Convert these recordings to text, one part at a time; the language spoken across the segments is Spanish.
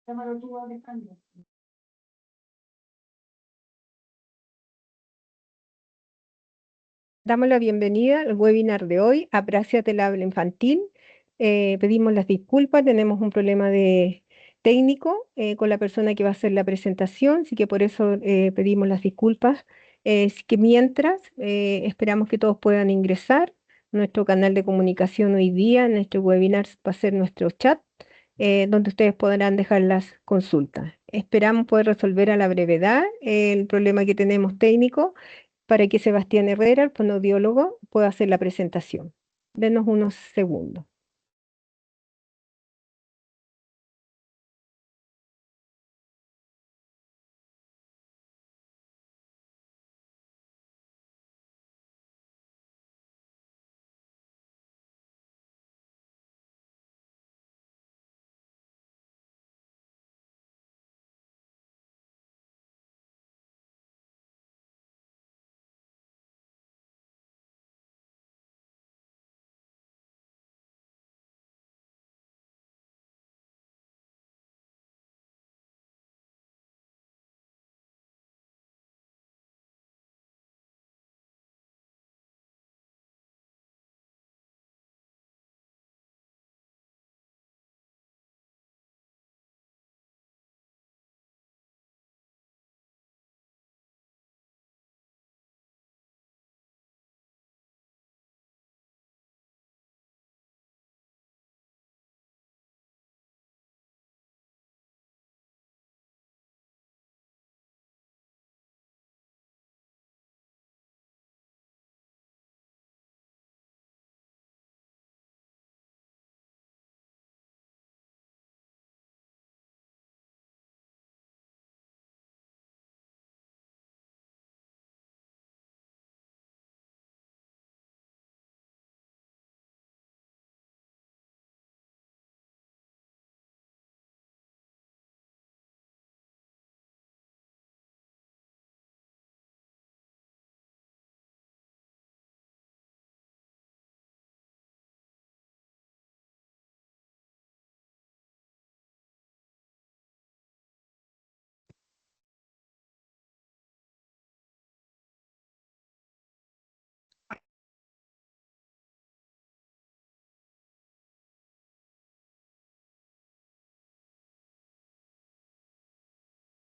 Llámalo tú, Alejandro. Damos la bienvenida al webinar de hoy, Apraxia del habla infantil. Pedimos las disculpas, tenemos un problema técnico con la persona que va a hacer la presentación, así que por eso pedimos las disculpas. Así que mientras esperamos que todos puedan ingresar. Nuestro canal de comunicación hoy día, nuestro webinar va a ser nuestro chat, donde ustedes podrán dejar las consultas. Esperamos poder resolver a la brevedad el problema que tenemos técnico para que Sebastián Herrera, el fonoaudiólogo, pueda hacer la presentación. Denos unos segundos.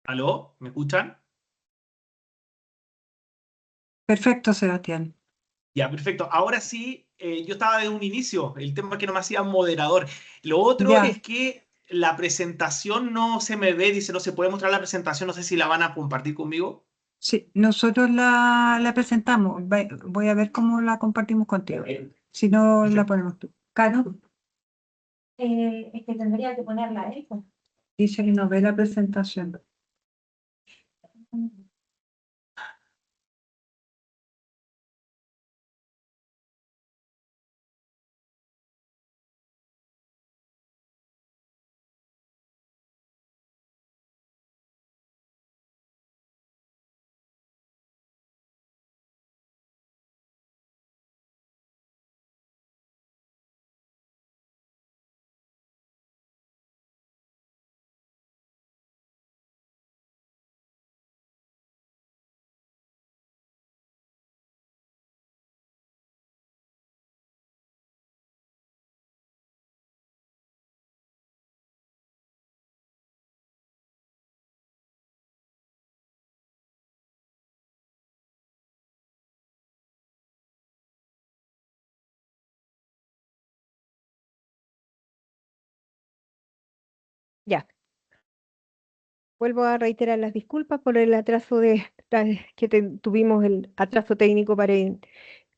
¿Aló? ¿Me escuchan? Perfecto, Sebastián. Ya, perfecto. Ahora sí, yo estaba de un inicio, el tema es que no me hacía moderador. Lo otro Ya, es que la presentación no se me ve, dice, no se puede mostrar la presentación, no sé si la van a compartir conmigo. sí, nosotros la presentamos. Voy a ver cómo la compartimos contigo. Si no, la Perfecto. ponemos tú. Caro, Es que tendría que ponerla él, pues. dice que no ve la presentación. Ya, vuelvo a reiterar las disculpas por el atraso tuvimos el atraso técnico para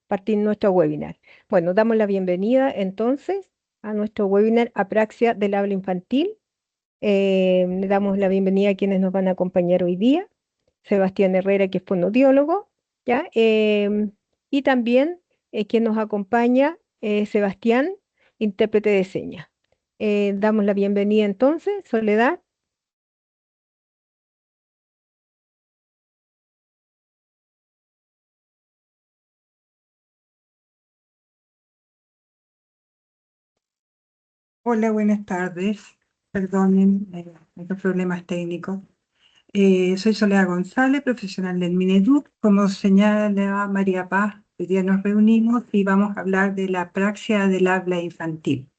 partir nuestro webinar. Bueno, damos la bienvenida entonces a nuestro webinar Apraxia del habla infantil. Le damos la bienvenida a quienes nos van a acompañar hoy día. Sebastián Herrera, que es fonoaudiólogo, ¿ya? Y también quien nos acompaña, Sebastián, intérprete de señas. Damos la bienvenida entonces, Soledad. Hola, buenas tardes. Perdonen estos problemas técnicos. Soy Soledad González, profesional del Mineduc. Como señala María Paz, hoy día nos reunimos y vamos a hablar de la praxia del habla infantil.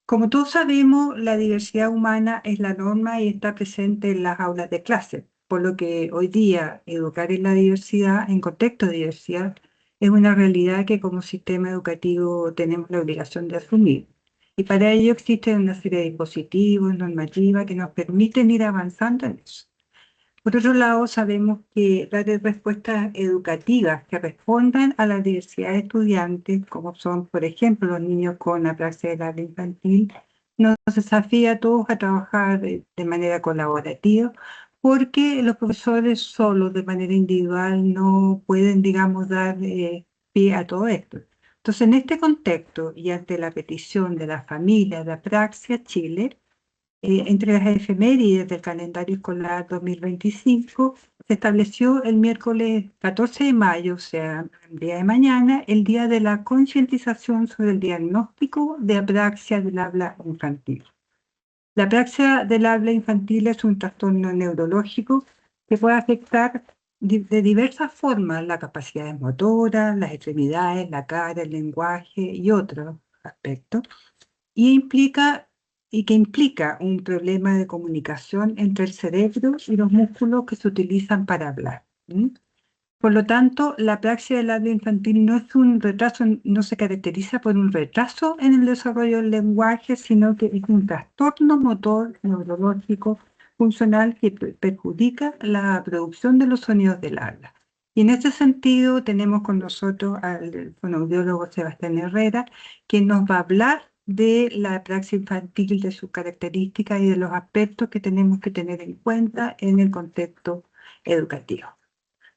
Como todos sabemos, la diversidad humana es la norma y está presente en las aulas de clase, por lo que hoy día educar en la diversidad, en contexto de diversidad, es una realidad que como sistema educativo tenemos la obligación de asumir. Y para ello existen una serie de dispositivos, normativas que nos permiten ir avanzando en eso. Por otro lado, sabemos que dar respuestas educativas que respondan a la diversidad de estudiantes, como son, por ejemplo, los niños con apraxia del habla infantil, nos desafía a todos a trabajar de manera colaborativa, porque los profesores solos, de manera individual, no pueden, digamos, dar pie a todo esto. Entonces, en este contexto y ante la petición de la familia de Apraxia Chile, entre las efemérides del calendario escolar 2025, se estableció el miércoles 14 de mayo, o sea, el día de mañana, el día de la concientización sobre el diagnóstico de apraxia del habla infantil. La apraxia del habla infantil es un trastorno neurológico que puede afectar de diversas formas la capacidad motora, las extremidades, la cara, el lenguaje y otros aspectos y que implica un problema de comunicación entre el cerebro y los músculos que se utilizan para hablar. Por lo tanto, la apraxia del habla infantil no es un retraso, no se caracteriza por un retraso en el desarrollo del lenguaje, sino que es un trastorno motor neurológico funcional que perjudica la producción de los sonidos del habla. Y en este sentido tenemos con nosotros al fonoaudiólogo Sebastián Herrera, quien nos va a hablar de la apraxia infantil, de sus características y de los aspectos que tenemos que tener en cuenta en el contexto educativo.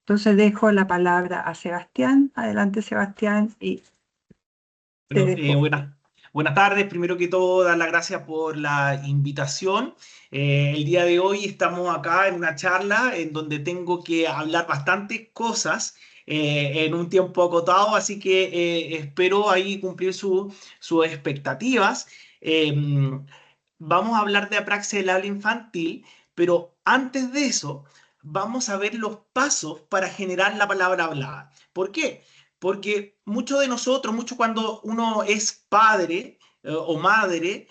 Entonces dejo la palabra a Sebastián. Adelante, Sebastián, y te Bueno, dejo. buenas tardes. Primero que todo, dar las gracias por la invitación. El día de hoy estamos acá en una charla en donde tengo que hablar bastantes cosas en un tiempo acotado, así que espero ahí cumplir sus expectativas. Vamos a hablar de apraxia del habla infantil, pero antes de eso, vamos a ver los pasos para generar la palabra hablada. ¿Por qué? Porque muchos de nosotros, mucho cuando uno es padre o madre,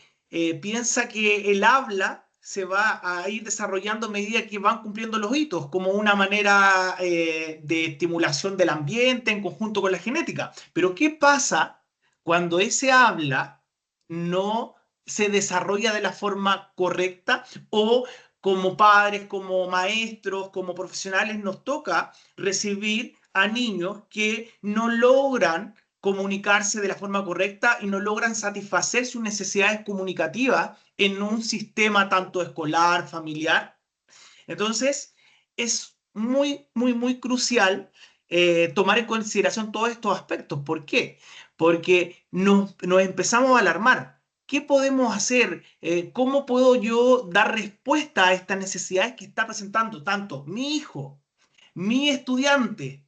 piensa que el habla se va a ir desarrollando a medida que van cumpliendo los hitos, como una manera de estimulación del ambiente en conjunto con la genética. Pero ¿qué pasa cuando ese habla no se desarrolla de la forma correcta o como padres, como maestros, como profesionales nos toca recibir a niños que no logran comunicarse de la forma correcta y no logran satisfacer sus necesidades comunicativas en un sistema tanto escolar, familiar? Entonces, es muy crucial tomar en consideración todos estos aspectos. ¿Por qué? Porque nos empezamos a alarmar. ¿Qué podemos hacer? ¿Cómo puedo yo dar respuesta a estas necesidades que está presentando tanto mi hijo, mi estudiante?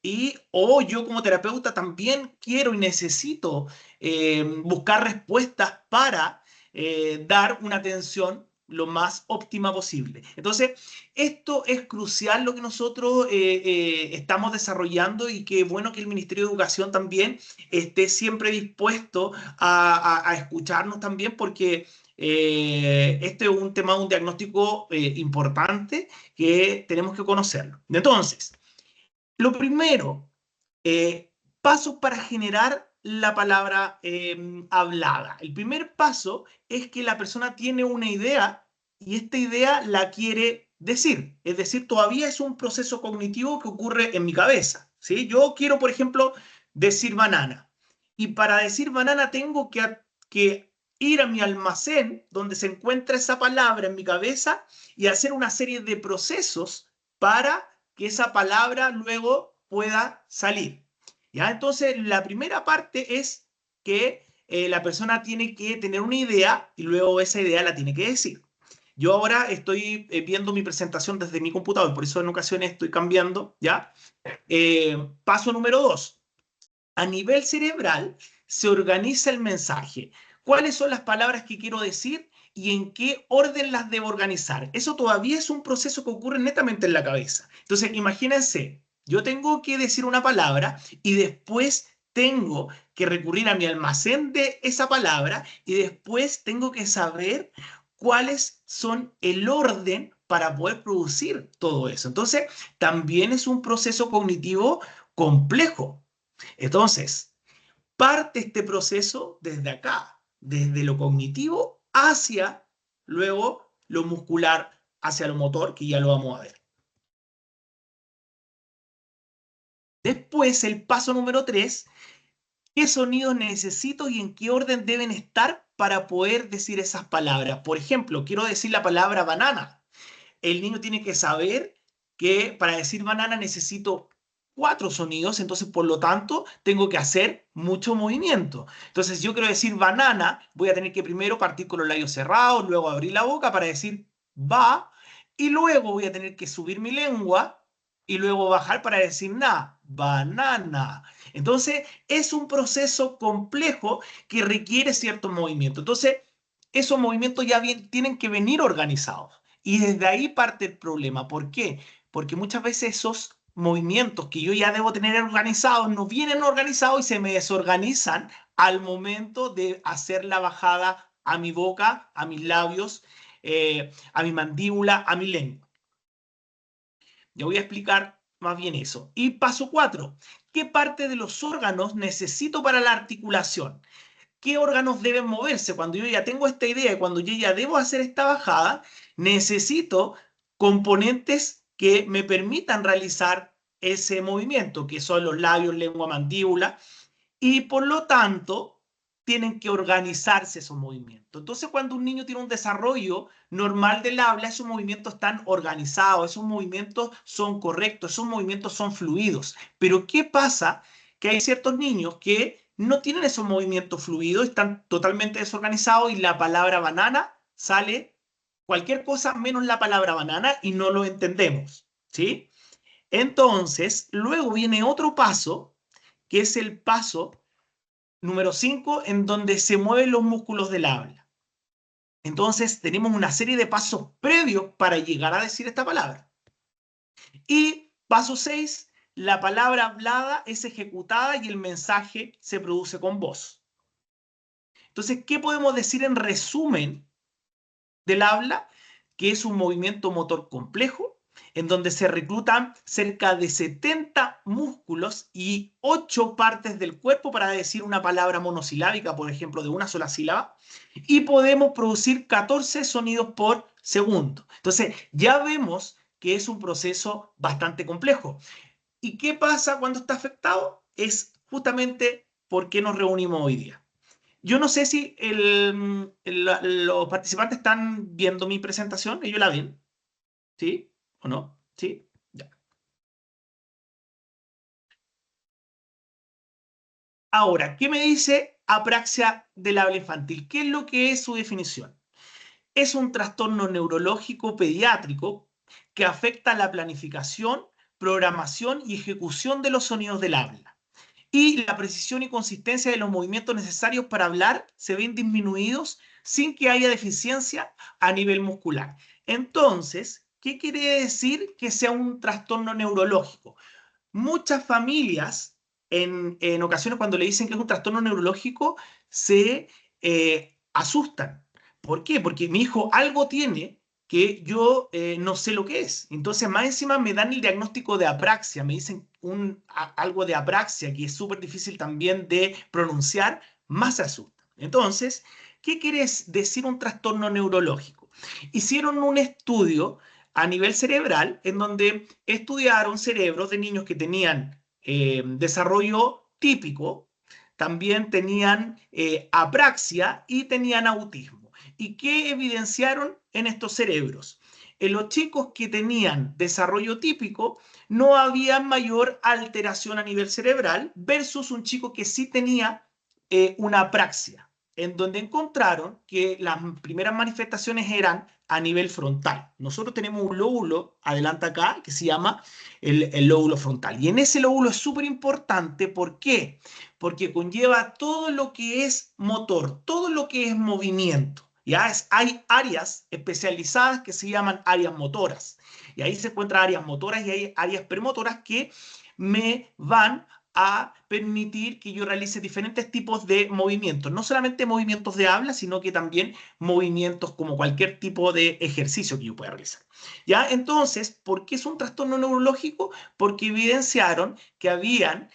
Y o yo como terapeuta también quiero y necesito buscar respuestas para dar una atención lo más óptima posible. Entonces, esto es crucial lo que nosotros estamos desarrollando y qué bueno que el Ministerio de Educación también esté siempre dispuesto a escucharnos también porque este es un tema, un diagnóstico importante que tenemos que conocerlo. Entonces, lo primero, pasos para generar la palabra hablada. El primer paso es que la persona tiene una idea y esta idea la quiere decir. Es decir, todavía es un proceso cognitivo que ocurre en mi cabeza. ¿Sí? Yo quiero, por ejemplo, decir banana. Y para decir banana tengo que ir a mi almacén donde se encuentra esa palabra en mi cabeza y hacer una serie de procesos para que esa palabra luego pueda salir. ¿Ya? Entonces, la primera parte es que la persona tiene que tener una idea y luego esa idea la tiene que decir. Yo ahora estoy viendo mi presentación desde mi computador, por eso en ocasiones estoy cambiando, ¿ya? Paso número 2. A nivel cerebral se organiza el mensaje. ¿Cuáles son las palabras que quiero decir? y en qué orden las debo organizar. Eso todavía es un proceso que ocurre netamente en la cabeza. Entonces, imagínense, yo tengo que decir una palabra y después tengo que recurrir a mi almacén de esa palabra y después tengo que saber cuáles son el orden para poder producir todo eso. Entonces, también es un proceso cognitivo complejo. Entonces, parte este proceso desde acá, desde lo cognitivo hacia luego lo muscular, hacia lo motor, que ya lo vamos a ver. Después, el paso número 3, ¿qué sonidos necesito y en qué orden deben estar para poder decir esas palabras? Por ejemplo, quiero decir la palabra banana. El niño tiene que saber que para decir banana necesito 4 sonidos, entonces por lo tanto tengo que hacer mucho movimiento. Entonces, si yo quiero decir banana, voy a tener que primero partir con los labios cerrados, luego abrir la boca para decir va, y luego voy a tener que subir mi lengua y luego bajar para decir na, banana. Entonces, es un proceso complejo que requiere cierto movimiento. Entonces, esos movimientos ya tienen que venir organizados. Y desde ahí parte el problema. ¿Por qué? Porque muchas veces esos movimientos que yo ya debo tener organizados no vienen organizados y se me desorganizan al momento de hacer la bajada a mi boca, a mis labios, a mi mandíbula, a mi lengua. Ya voy a explicar más bien eso. Y paso 4. ¿Qué parte de los órganos necesito para la articulación? ¿Qué órganos deben moverse? Cuando yo ya tengo esta idea y cuando yo ya debo hacer esta bajada, necesito componentes que me permitan realizar ese movimiento, que son los labios, lengua, mandíbula, y por lo tanto tienen que organizarse esos movimientos. Entonces, cuando un niño tiene un desarrollo normal del habla, esos movimientos están organizados, esos movimientos son correctos, esos movimientos son fluidos. Pero ¿qué pasa? Que hay ciertos niños que no tienen esos movimientos fluidos, están totalmente desorganizados y la palabra banana sale cualquier cosa menos la palabra banana y no lo entendemos, ¿sí? Entonces, luego viene otro paso, que es el paso número 5, en donde se mueven los músculos del habla. Entonces, tenemos una serie de pasos previos para llegar a decir esta palabra. Y paso 6, la palabra hablada es ejecutada y el mensaje se produce con voz. Entonces, ¿qué podemos decir en resumen del habla? Que es un movimiento motor complejo, en donde se reclutan cerca de 70 músculos y 8 partes del cuerpo para decir una palabra monosilábica, por ejemplo, de una sola sílaba, y podemos producir 14 sonidos por segundo. Entonces, ya vemos que es un proceso bastante complejo. ¿Y qué pasa cuando está afectado? Es justamente por qué nos reunimos hoy día. Yo no sé si los participantes están viendo mi presentación, ellos la ven, ¿sí? ¿O no? ¿Sí? Ya. Ahora, ¿qué me dice apraxia del habla infantil? ¿Qué es lo que es su definición? Es un trastorno neurológico pediátrico que afecta la planificación, programación y ejecución de los sonidos del habla. Y la precisión y consistencia de los movimientos necesarios para hablar se ven disminuidos sin que haya deficiencia a nivel muscular. Entonces, ¿qué quiere decir que sea un trastorno neurológico? Muchas familias, en ocasiones cuando le dicen que es un trastorno neurológico, se asustan. ¿Por qué? Porque mi hijo algo tiene que yo no sé lo que es. Entonces, más encima me dan el diagnóstico de apraxia, me dicen algo de apraxia, que es súper difícil también de pronunciar, más se asustan. Entonces, ¿qué quiere decir un trastorno neurológico? Hicieron un estudio a nivel cerebral, en donde estudiaron cerebros de niños que tenían desarrollo típico, también tenían apraxia y tenían autismo. ¿Y qué evidenciaron en estos cerebros? En los chicos que tenían desarrollo típico no había mayor alteración a nivel cerebral versus un chico que sí tenía una apraxia, en donde encontraron que las primeras manifestaciones eran a nivel frontal. Nosotros tenemos un lóbulo, adelante acá, que se llama el lóbulo frontal. Y en ese lóbulo es súper importante. ¿Por qué? Porque conlleva todo lo que es motor, todo lo que es movimiento. ¿Ya? Hay áreas especializadas que se llaman áreas motoras. Y ahí se encuentran áreas motoras y hay áreas premotoras que me van a permitir que yo realice diferentes tipos de movimientos. No solamente movimientos de habla, sino que también movimientos como cualquier tipo de ejercicio que yo pueda realizar. ¿Ya? Entonces, ¿por qué es un trastorno neurológico? Porque evidenciaron que habían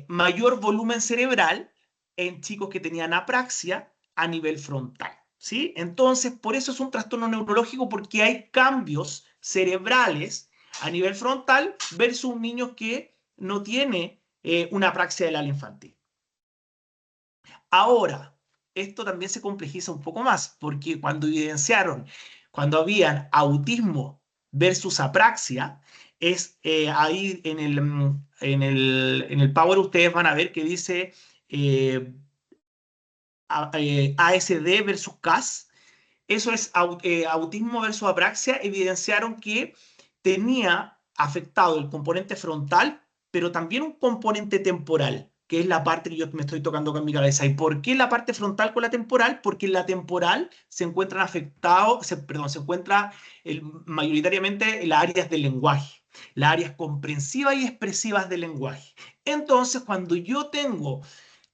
mayor volumen cerebral en chicos que tenían apraxia a nivel frontal. ¿Sí? Entonces, por eso es un trastorno neurológico, porque hay cambios cerebrales a nivel frontal versus un niño que no tiene una apraxia del ala infantil. Ahora, esto también se complejiza un poco más, porque cuando evidenciaron, cuando habían autismo versus apraxia, es ahí en el Power ustedes van a ver que dice ASD versus CAS. Eso es autismo versus apraxia, evidenciaron que tenía afectado el componente frontal, pero también un componente temporal, que es la parte que yo me estoy tocando con mi cabeza. ¿Y por qué la parte frontal con la temporal? Porque en la temporal se encuentran afectados, perdón, se encuentra mayoritariamente las áreas del lenguaje, las áreas comprensivas y expresivas del lenguaje. Entonces, cuando yo tengo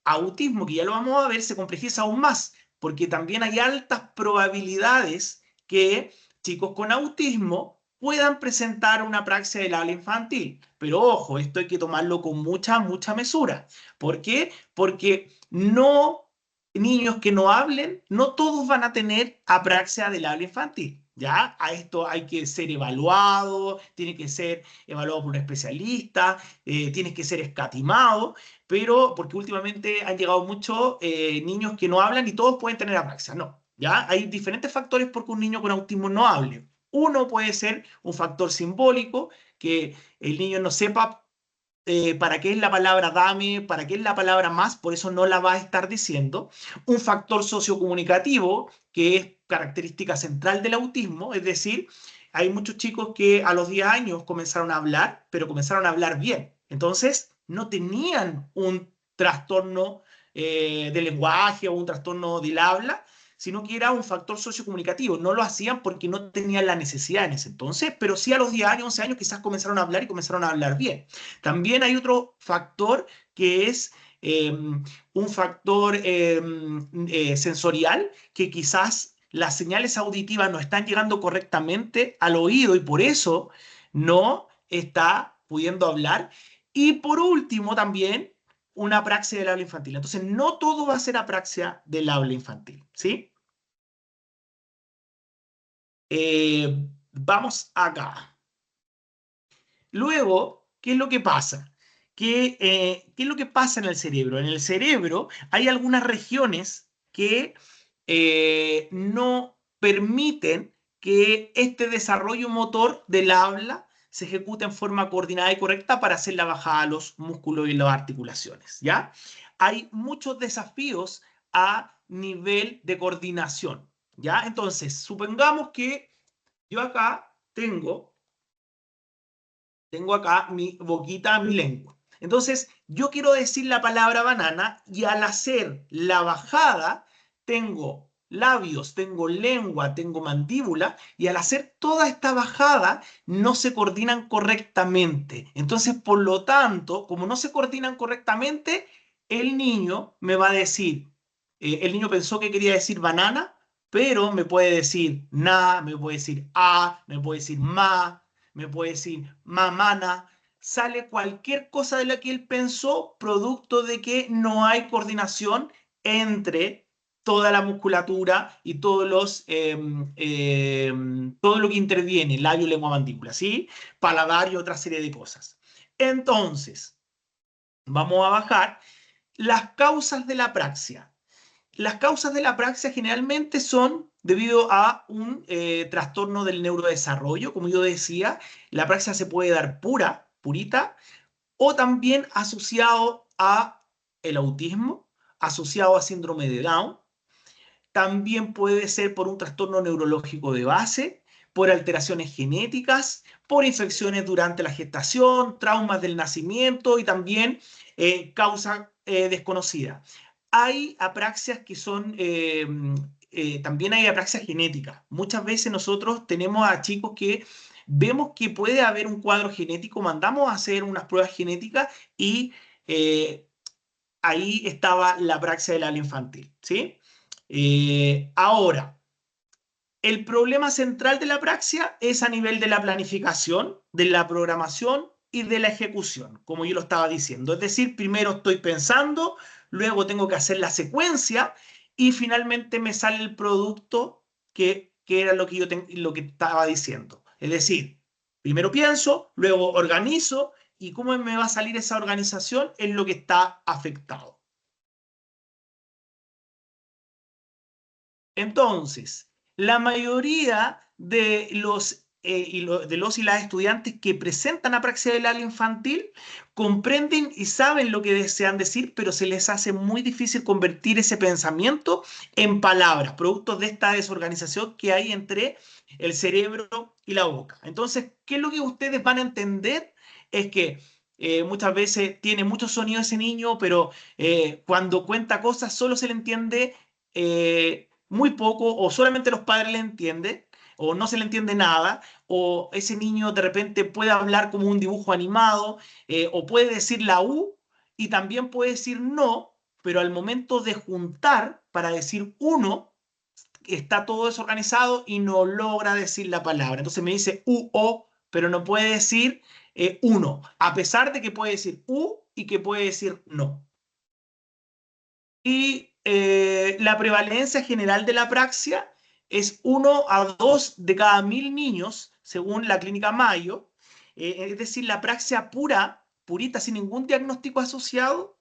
autismo, que ya lo vamos a ver, se complejiza aún más, porque también hay altas probabilidades que chicos con autismo puedan presentar una apraxia del habla infantil. Pero ojo, esto hay que tomarlo con mucha mesura. ¿Por qué? Porque niños que no hablen, no todos van a tener apraxia del habla infantil. ¿Ya? A esto hay que ser evaluado, tiene que ser evaluado por un especialista, tiene que ser escatimado, pero porque últimamente han llegado muchos niños que no hablan y todos pueden tener apraxia. No, ¿ya? Hay diferentes factores porque un niño con autismo no hable. Uno puede ser un factor simbólico, que el niño no sepa para qué es la palabra dame, para qué es la palabra más, por eso no la va a estar diciendo. Un factor sociocomunicativo, que es característica central del autismo, es decir, hay muchos chicos que a los 10 años comenzaron a hablar, pero comenzaron a hablar bien. Entonces, no tenían un trastorno del lenguaje o un trastorno del habla, sino que era un factor sociocomunicativo. No lo hacían porque no tenían la necesidad en ese entonces, pero sí a los 10 años, 11 años quizás comenzaron a hablar y comenzaron a hablar bien. También hay otro factor que es un factor sensorial, que quizás las señales auditivas no están llegando correctamente al oído y por eso no está pudiendo hablar. Y por último también una apraxia del habla infantil. Entonces no todo va a ser apraxia del habla infantil, ¿sí? Vamos acá. Luego, ¿qué es lo que pasa? ¿Qué es lo que pasa en el cerebro? En el cerebro hay algunas regiones que no permiten que este desarrollo motor del habla se ejecute en forma coordinada y correcta para hacer la bajada a los músculos y las articulaciones, ¿ya? Hay muchos desafíos a nivel de coordinación, ¿ya? Entonces, supongamos que yo acá tengo acá mi boquita, mi lengua. Entonces, yo quiero decir la palabra banana y al hacer la bajada, tengo labios, tengo lengua, tengo mandíbula y al hacer toda esta bajada no se coordinan correctamente. Entonces, por lo tanto, como no se coordinan correctamente, el niño me va a decir, el niño pensó que quería decir banana, pero me puede decir na, me puede decir a, me puede decir ma, me puede decir mamana, sale cualquier cosa de la que él pensó, producto de que no hay coordinación entre toda la musculatura y todo lo que interviene, labio, lengua, mandíbula, ¿sí? Paladar y otra serie de cosas. Entonces, vamos a bajar las causas de la apraxia. Las causas de la apraxia generalmente son debido a un trastorno del neurodesarrollo. Como yo decía, la apraxia se puede dar purita, o también asociado a el autismo, asociado a síndrome de Down. También puede ser por un trastorno neurológico de base, por alteraciones genéticas, por infecciones durante la gestación, traumas del nacimiento y también causa desconocida. Hay apraxias que son también hay apraxia genética. Muchas veces nosotros tenemos a chicos que vemos que puede haber un cuadro genético, mandamos a hacer unas pruebas genéticas y ahí estaba la apraxia del habla infantil, ¿sí? Ahora, el problema central de la apraxia es a nivel de la planificación, de la programación y de la ejecución, como yo lo estaba diciendo. Es decir, primero estoy pensando, luego tengo que hacer la secuencia y finalmente me sale el producto que era lo que lo que estaba diciendo. Es decir, primero pienso, luego organizo y cómo me va a salir esa organización es lo que está afectado. Entonces, la mayoría de los y las estudiantes que presentan apraxia del habla infantil comprenden y saben lo que desean decir, pero se les hace muy difícil convertir ese pensamiento en palabras, producto de esta desorganización que hay entre el cerebro y la boca. Entonces, ¿qué es lo que ustedes van a entender? Es que muchas veces tiene mucho sonido ese niño, pero cuando cuenta cosas solo se le entiende muy poco, o solamente los padres le entienden, o no se le entiende nada, o ese niño de repente puede hablar como un dibujo animado, o puede decir la U y también puede decir no, pero al momento de juntar para decir uno, está todo desorganizado y no logra decir la palabra. Entonces me dice U, O, pero no puede decir uno, a pesar de que puede decir U y que puede decir no. Y la prevalencia general de la apraxia es 1 a 2 de cada 1000 niños, según la clínica Mayo. Es decir, la apraxia pura, purita, sin ningún diagnóstico asociado,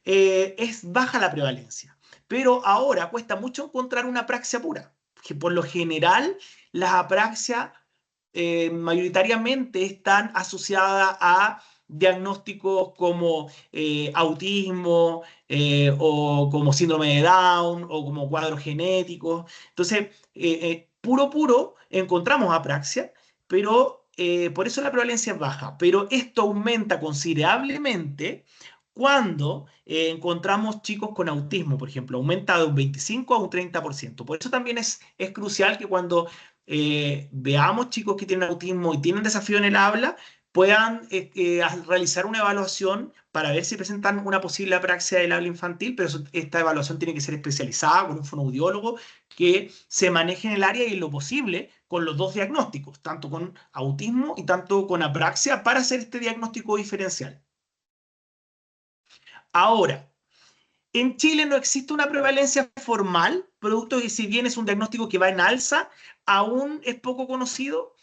es baja la prevalencia. Pero ahora cuesta mucho encontrar una apraxia pura, que por lo general las apraxias mayoritariamente están asociadas a diagnósticos como autismo o como síndrome de Down o como cuadros genéticos. Entonces, puro encontramos apraxia, pero por eso la prevalencia es baja. Pero esto aumenta considerablemente cuando encontramos chicos con autismo, por ejemplo, aumenta de un 25 a un 30%. Por eso también es crucial que cuando veamos chicos que tienen autismo y tienen desafío en el habla, puedan realizar una evaluación para ver si presentan una posible apraxia del habla infantil, pero esta evaluación tiene que ser especializada con un fonoaudiólogo que se maneje en el área y en lo posible con los dos diagnósticos, tanto con autismo y tanto con apraxia, para hacer este diagnóstico diferencial. Ahora, en Chile no existe una prevalencia formal, producto de que si bien es un diagnóstico que va en alza, aún es poco conocido,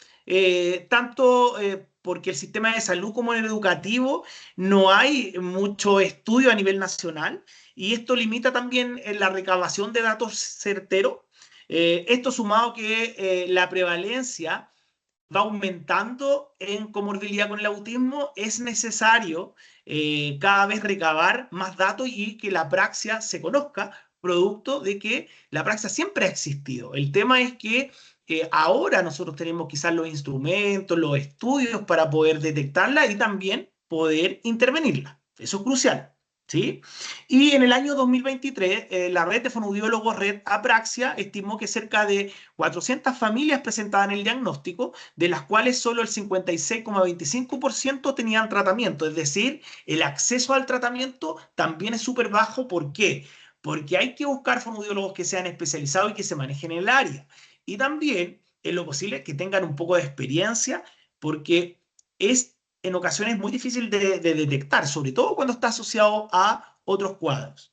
tanto porque el sistema de salud como en el educativo no hay mucho estudio a nivel nacional y esto limita también la recabación de datos certeros. Esto sumado que la prevalencia va aumentando en comorbilidad con el autismo, es necesario cada vez recabar más datos y que la apraxia se conozca, producto de que la apraxia siempre ha existido. El tema es que ahora nosotros tenemos quizás los instrumentos, los estudios para poder detectarla y también poder intervenirla. Eso es crucial. ¿Sí? Y en el año 2023, la red de fonoaudiólogos Red Apraxia estimó que cerca de 400 familias presentaban el diagnóstico, de las cuales solo el 56,25% tenían tratamiento. Es decir, el acceso al tratamiento también es súper bajo. ¿Por qué? Porque hay que buscar fonoaudiólogos que sean especializados y que se manejen en el área. Y también, en lo posible, que tengan un poco de experiencia, porque es en ocasiones muy difícil de detectar, sobre todo cuando está asociado a otros cuadros.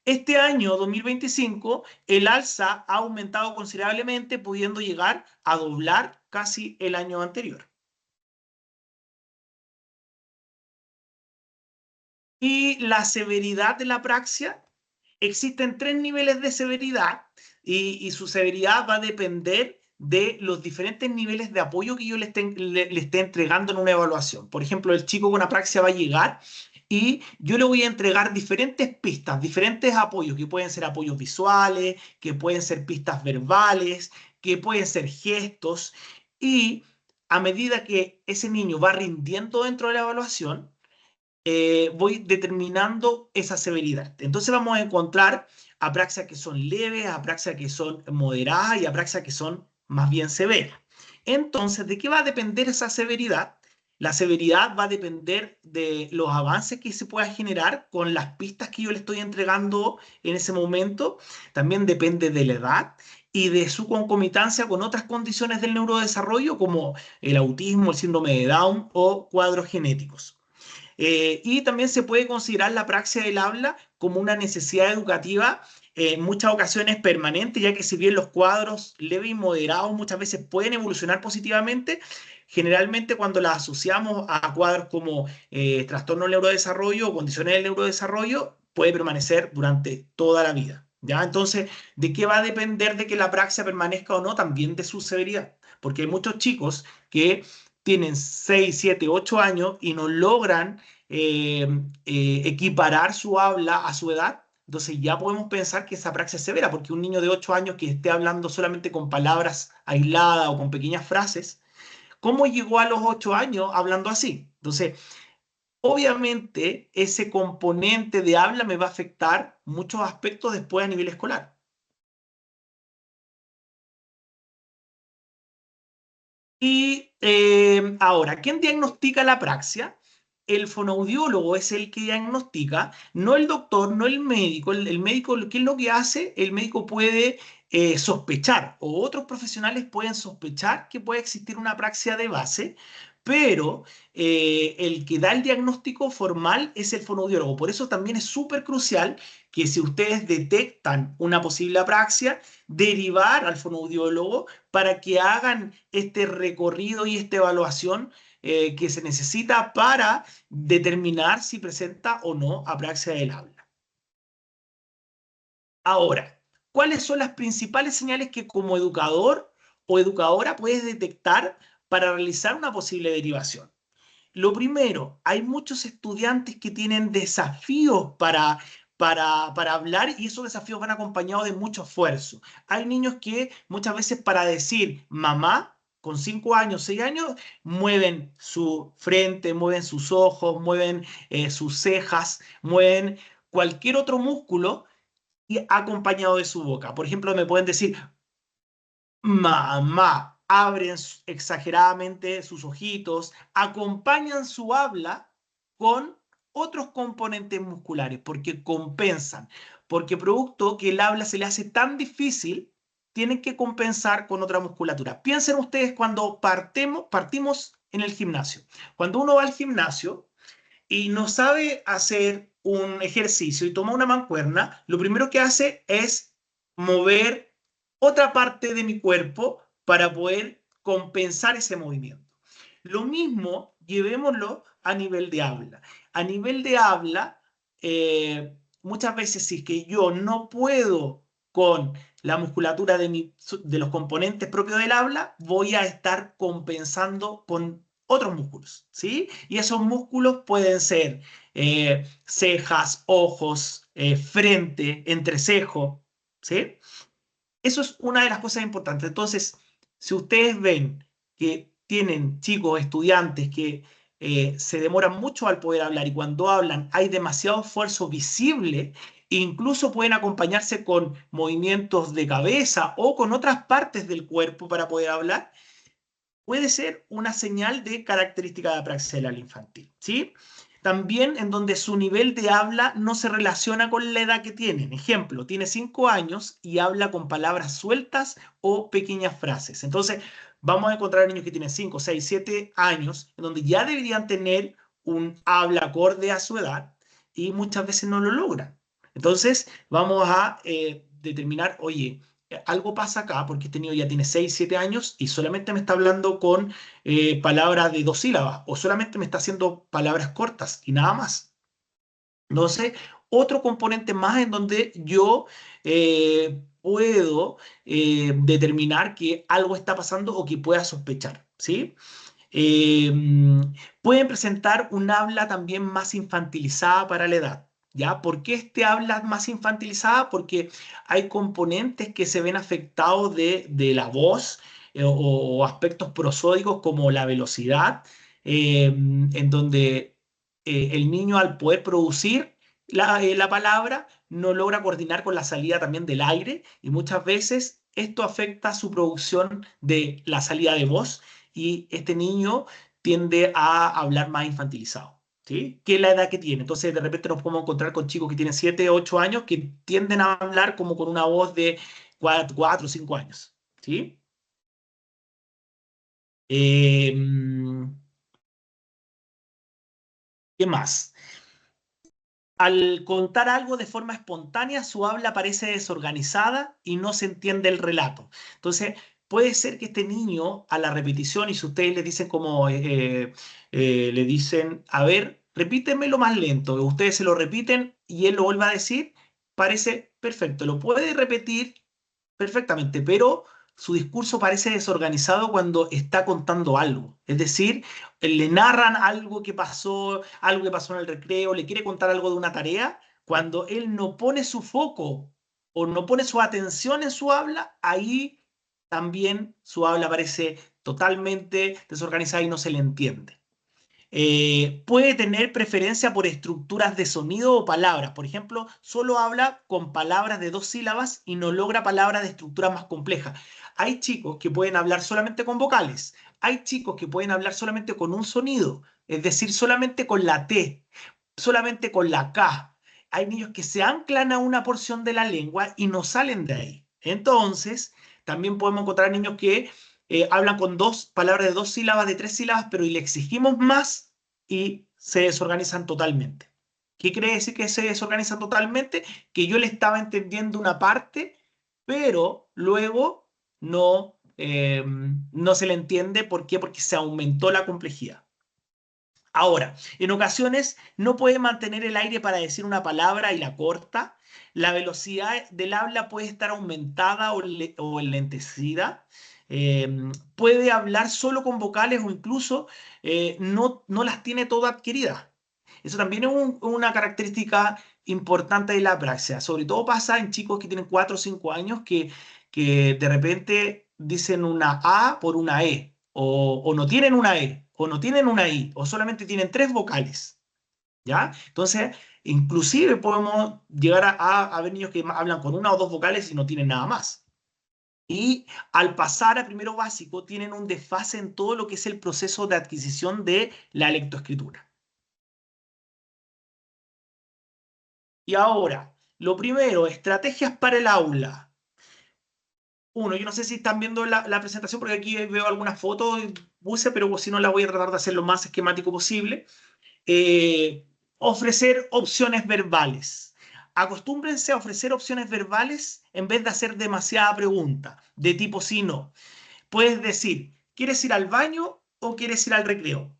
Este año 2025, el alza ha aumentado considerablemente, pudiendo llegar a doblar casi el año anterior. Y la severidad de la apraxia, existen 3 niveles de severidad y su severidad va a depender de los diferentes niveles de apoyo que yo le esté entregando en una evaluación. Por ejemplo, el chico con apraxia va a llegar y yo le voy a entregar diferentes pistas, diferentes apoyos, que pueden ser apoyos visuales, que pueden ser pistas verbales, que pueden ser gestos, y a medida que ese niño va rindiendo dentro de la evaluación, voy determinando esa severidad. Entonces vamos a encontrar apraxias que son leves, apraxias que son moderadas y apraxias que son más bien severas. Entonces, ¿de qué va a depender esa severidad? La severidad va a depender de los avances que se pueda generar con las pistas que yo le estoy entregando en ese momento. También depende de la edad y de su concomitancia con otras condiciones del neurodesarrollo como el autismo, el síndrome de Down o cuadros genéticos. Y también se puede considerar la praxia del habla como una necesidad educativa en muchas ocasiones permanente, ya que si bien los cuadros leves y moderados muchas veces pueden evolucionar positivamente, generalmente cuando las asociamos a cuadros como trastorno del neurodesarrollo o condiciones del neurodesarrollo, puede permanecer durante toda la vida. ¿Ya? Entonces, ¿de qué va a depender de que la praxia permanezca o no? También de su severidad, porque hay muchos chicos que tienen 6, 7, 8 años y no logran equiparar su habla a su edad, entonces ya podemos pensar que esa praxia es severa, porque un niño de 8 años que esté hablando solamente con palabras aisladas o con pequeñas frases, ¿cómo llegó a los 8 años hablando así? Entonces, obviamente ese componente de habla me va a afectar muchos aspectos después a nivel escolar. Y ahora, ¿quién diagnostica la apraxia? El fonoaudiólogo es el que diagnostica, no el doctor, no el médico. El médico, ¿qué es lo que hace? El médico puede sospechar, o otros profesionales pueden sospechar que puede existir una apraxia de base, pero el que da el diagnóstico formal es el fonoaudiólogo. Por eso también es súper crucial que si ustedes detectan una posible apraxia, derivar al fonoaudiólogo para que hagan este recorrido y esta evaluación que se necesita para determinar si presenta o no apraxia del habla. Ahora, ¿cuáles son las principales señales que como educador o educadora puedes detectar para realizar una posible derivación? Lo primero, hay muchos estudiantes que tienen desafíos para hablar y esos desafíos van acompañados de mucho esfuerzo. Hay niños que muchas veces para decir mamá, con 5 años, 6 años, mueven su frente, mueven sus ojos, mueven sus cejas, mueven cualquier otro músculo y acompañado de su boca. Por ejemplo, me pueden decir mamá, abren exageradamente sus ojitos, acompañan su habla con otros componentes musculares, porque compensan, porque producto que el habla se le hace tan difícil, tienen que compensar con otra musculatura. Piensen ustedes cuando partimos en el gimnasio. Cuando uno va al gimnasio y no sabe hacer un ejercicio y toma una mancuerna, lo primero que hace es mover otra parte de mi cuerpo para poder compensar ese movimiento. Lo mismo, llevémoslo a nivel de habla. A nivel de habla, muchas veces si es que yo no puedo con la musculatura de los componentes propios del habla, voy a estar compensando con otros músculos, ¿sí? Y esos músculos pueden ser cejas, ojos, frente, entrecejo, ¿sí? Eso es una de las cosas importantes. Entonces, si ustedes ven que tienen chicos, estudiantes que se demoran mucho al poder hablar y cuando hablan hay demasiado esfuerzo visible, incluso pueden acompañarse con movimientos de cabeza o con otras partes del cuerpo para poder hablar, puede ser una señal de característica de apraxia del infantil, ¿sí? También en donde su nivel de habla no se relaciona con la edad que tienen. Ejemplo, tiene 5 años y habla con palabras sueltas o pequeñas frases. Entonces, vamos a encontrar niños que tienen 5, 6, 7 años, en donde ya deberían tener un habla acorde a su edad y muchas veces no lo logran. Entonces, vamos a determinar, oye, algo pasa acá porque este niño ya tiene 6, 7 años y solamente me está hablando con palabras de 2 sílabas o solamente me está haciendo palabras cortas y nada más. Entonces, otro componente más en donde yo puedo determinar que algo está pasando o que pueda sospechar, ¿sí? Eh, Pueden presentar un habla también más infantilizada para la edad. ¿Ya? ¿Por qué este habla más infantilizada? Porque hay componentes que se ven afectados de la voz o aspectos prosódicos como la velocidad, en donde el niño al poder producir la palabra, no logra coordinar con la salida también del aire y muchas veces esto afecta su producción de la salida de voz y este niño tiende a hablar más infantilizado. ¿Sí? Que es la edad que tiene. Entonces, de repente nos podemos encontrar con chicos que tienen 7, 8 años que tienden a hablar como con una voz de 4 o 5 años. ¿Sí? Eh, ¿Qué más? Al contar algo de forma espontánea, su habla parece desorganizada y no se entiende el relato. Entonces, puede ser que este niño, a la repetición, y si ustedes le dicen como, le dicen, a ver, repítemelo más lento, ustedes se lo repiten y él lo vuelve a decir, parece perfecto. Lo puede repetir perfectamente, pero su discurso parece desorganizado cuando está contando algo. Es decir, le narran algo que pasó en el recreo, le quiere contar algo de una tarea, cuando él no pone su foco o no pone su atención en su habla, ahí también su habla parece totalmente desorganizada y no se le entiende. Puede tener preferencia por estructuras de sonido o palabras. Por ejemplo, solo habla con palabras de 2 sílabas y no logra palabras de estructuras más complejas. Hay chicos que pueden hablar solamente con vocales. Hay chicos que pueden hablar solamente con un sonido, es decir, solamente con la T, solamente con la K. Hay niños que se anclan a una porción de la lengua y no salen de ahí. Entonces, también podemos encontrar niños que hablan con palabras de 2 sílabas, de 3 sílabas, pero y le exigimos más y se desorganizan totalmente. ¿Qué quiere decir que se desorganizan totalmente? Que yo le estaba entendiendo una parte, pero luego no se le entiende. ¿Por qué? Porque se aumentó la complejidad. Ahora, en ocasiones no puede mantener el aire para decir una palabra y la corta. La velocidad del habla puede estar aumentada o enlentecida. Puede hablar solo con vocales o incluso no las tiene todas adquiridas. Eso también es una característica importante de la praxia. Sobre todo pasa en chicos que tienen 4 o 5 años que de repente dicen una A por una E o no tienen una E o no tienen una I, o solamente tienen 3 vocales, ¿ya? Entonces, inclusive podemos llegar a ver niños que hablan con 1 o 2 vocales y no tienen nada más. Y al pasar a primero básico, tienen un desfase en todo lo que es el proceso de adquisición de la lectoescritura. Y ahora, lo primero, estrategias para el aula. Uno, yo no sé si están viendo la presentación porque aquí veo algunas fotos, puse, pero si no la voy a tratar de hacer lo más esquemático posible. eh, Ofrecer opciones verbales. Acostúmbrense a ofrecer opciones verbales en vez de hacer demasiada pregunta, de tipo sí, no. Puedes decir, ¿quieres ir al baño o quieres ir al recreo?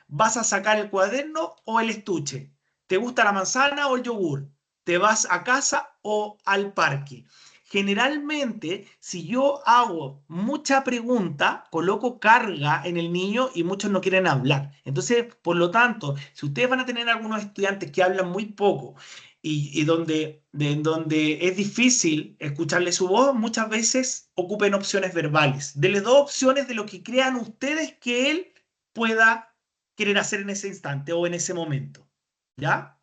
¿Vas a sacar el cuaderno o el estuche? ¿Te gusta la manzana o el yogur? ¿Te vas a casa o al parque? Generalmente, si yo hago mucha pregunta, coloco carga en el niño y muchos no quieren hablar. Entonces, por lo tanto, si ustedes van a tener algunos estudiantes que hablan muy poco y donde es difícil escucharle su voz, muchas veces ocupen opciones verbales. Denle 2 opciones de lo que crean ustedes que él pueda querer hacer en ese instante o en ese momento. ¿Ya?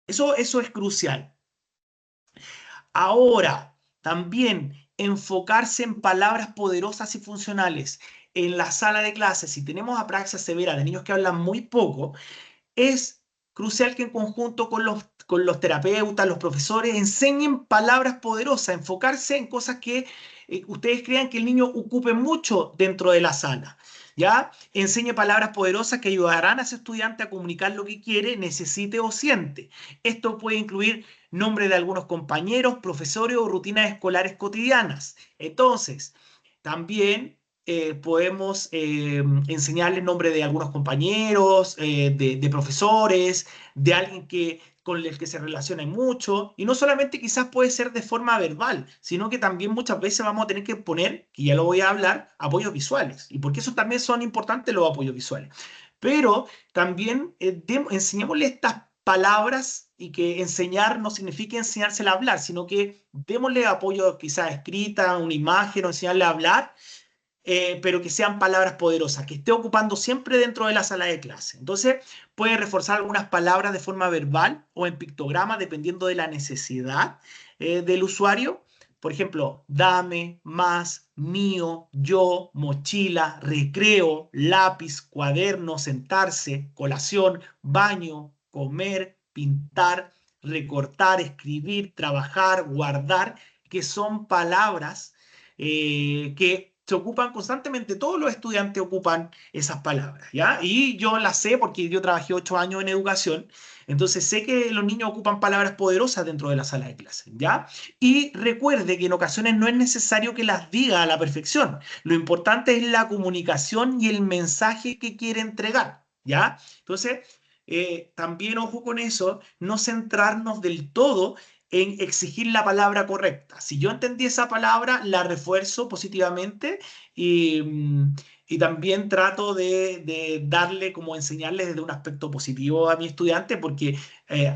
Eso es crucial. Ahora, también enfocarse en palabras poderosas y funcionales. En la sala de clases, si tenemos apraxia severa de niños que hablan muy poco, es crucial que en conjunto con los terapeutas, los profesores, enseñen palabras poderosas, enfocarse en cosas que ustedes crean que el niño ocupe mucho dentro de la sala. ¿Ya? Enseñe palabras poderosas que ayudarán a ese estudiante a comunicar lo que quiere, necesite o siente. Esto puede incluir nombres de algunos compañeros, profesores o rutinas escolares cotidianas. Entonces, también podemos enseñarle el nombre de algunos compañeros, de profesores, de alguien con el que se relaciona mucho. Y no solamente quizás puede ser de forma verbal, sino que también muchas veces vamos a tener que poner, que ya lo voy a hablar, apoyos visuales. Y porque eso también son importantes los apoyos visuales. Pero también enseñémosle estas palabras y que enseñar no significa enseñársela a hablar, sino que démosle apoyo quizás escrita, una imagen o enseñarle a hablar pero que sean palabras poderosas, que esté ocupando siempre dentro de la sala de clase. Entonces, puede reforzar algunas palabras de forma verbal o en pictograma, dependiendo de la necesidad del usuario. Por ejemplo, dame, más, mío, yo, mochila, recreo, lápiz, cuaderno, sentarse, colación, baño, comer, pintar, recortar, escribir, trabajar, guardar, que son palabras que se ocupan constantemente. Todos los estudiantes ocupan esas palabras, ¿ya? Y yo las sé porque yo trabajé 8 años en educación, entonces sé que los niños ocupan palabras poderosas dentro de la sala de clase, ¿ya? Y recuerde que en ocasiones no es necesario que las diga a la perfección. Lo importante es la comunicación y el mensaje que quiere entregar, ¿ya? Entonces, también ojo con eso, no centrarnos del todo en exigir la palabra correcta. Si yo entendí esa palabra, la refuerzo positivamente y, y también trato de darle, como enseñarles desde un aspecto positivo a mi estudiante, porque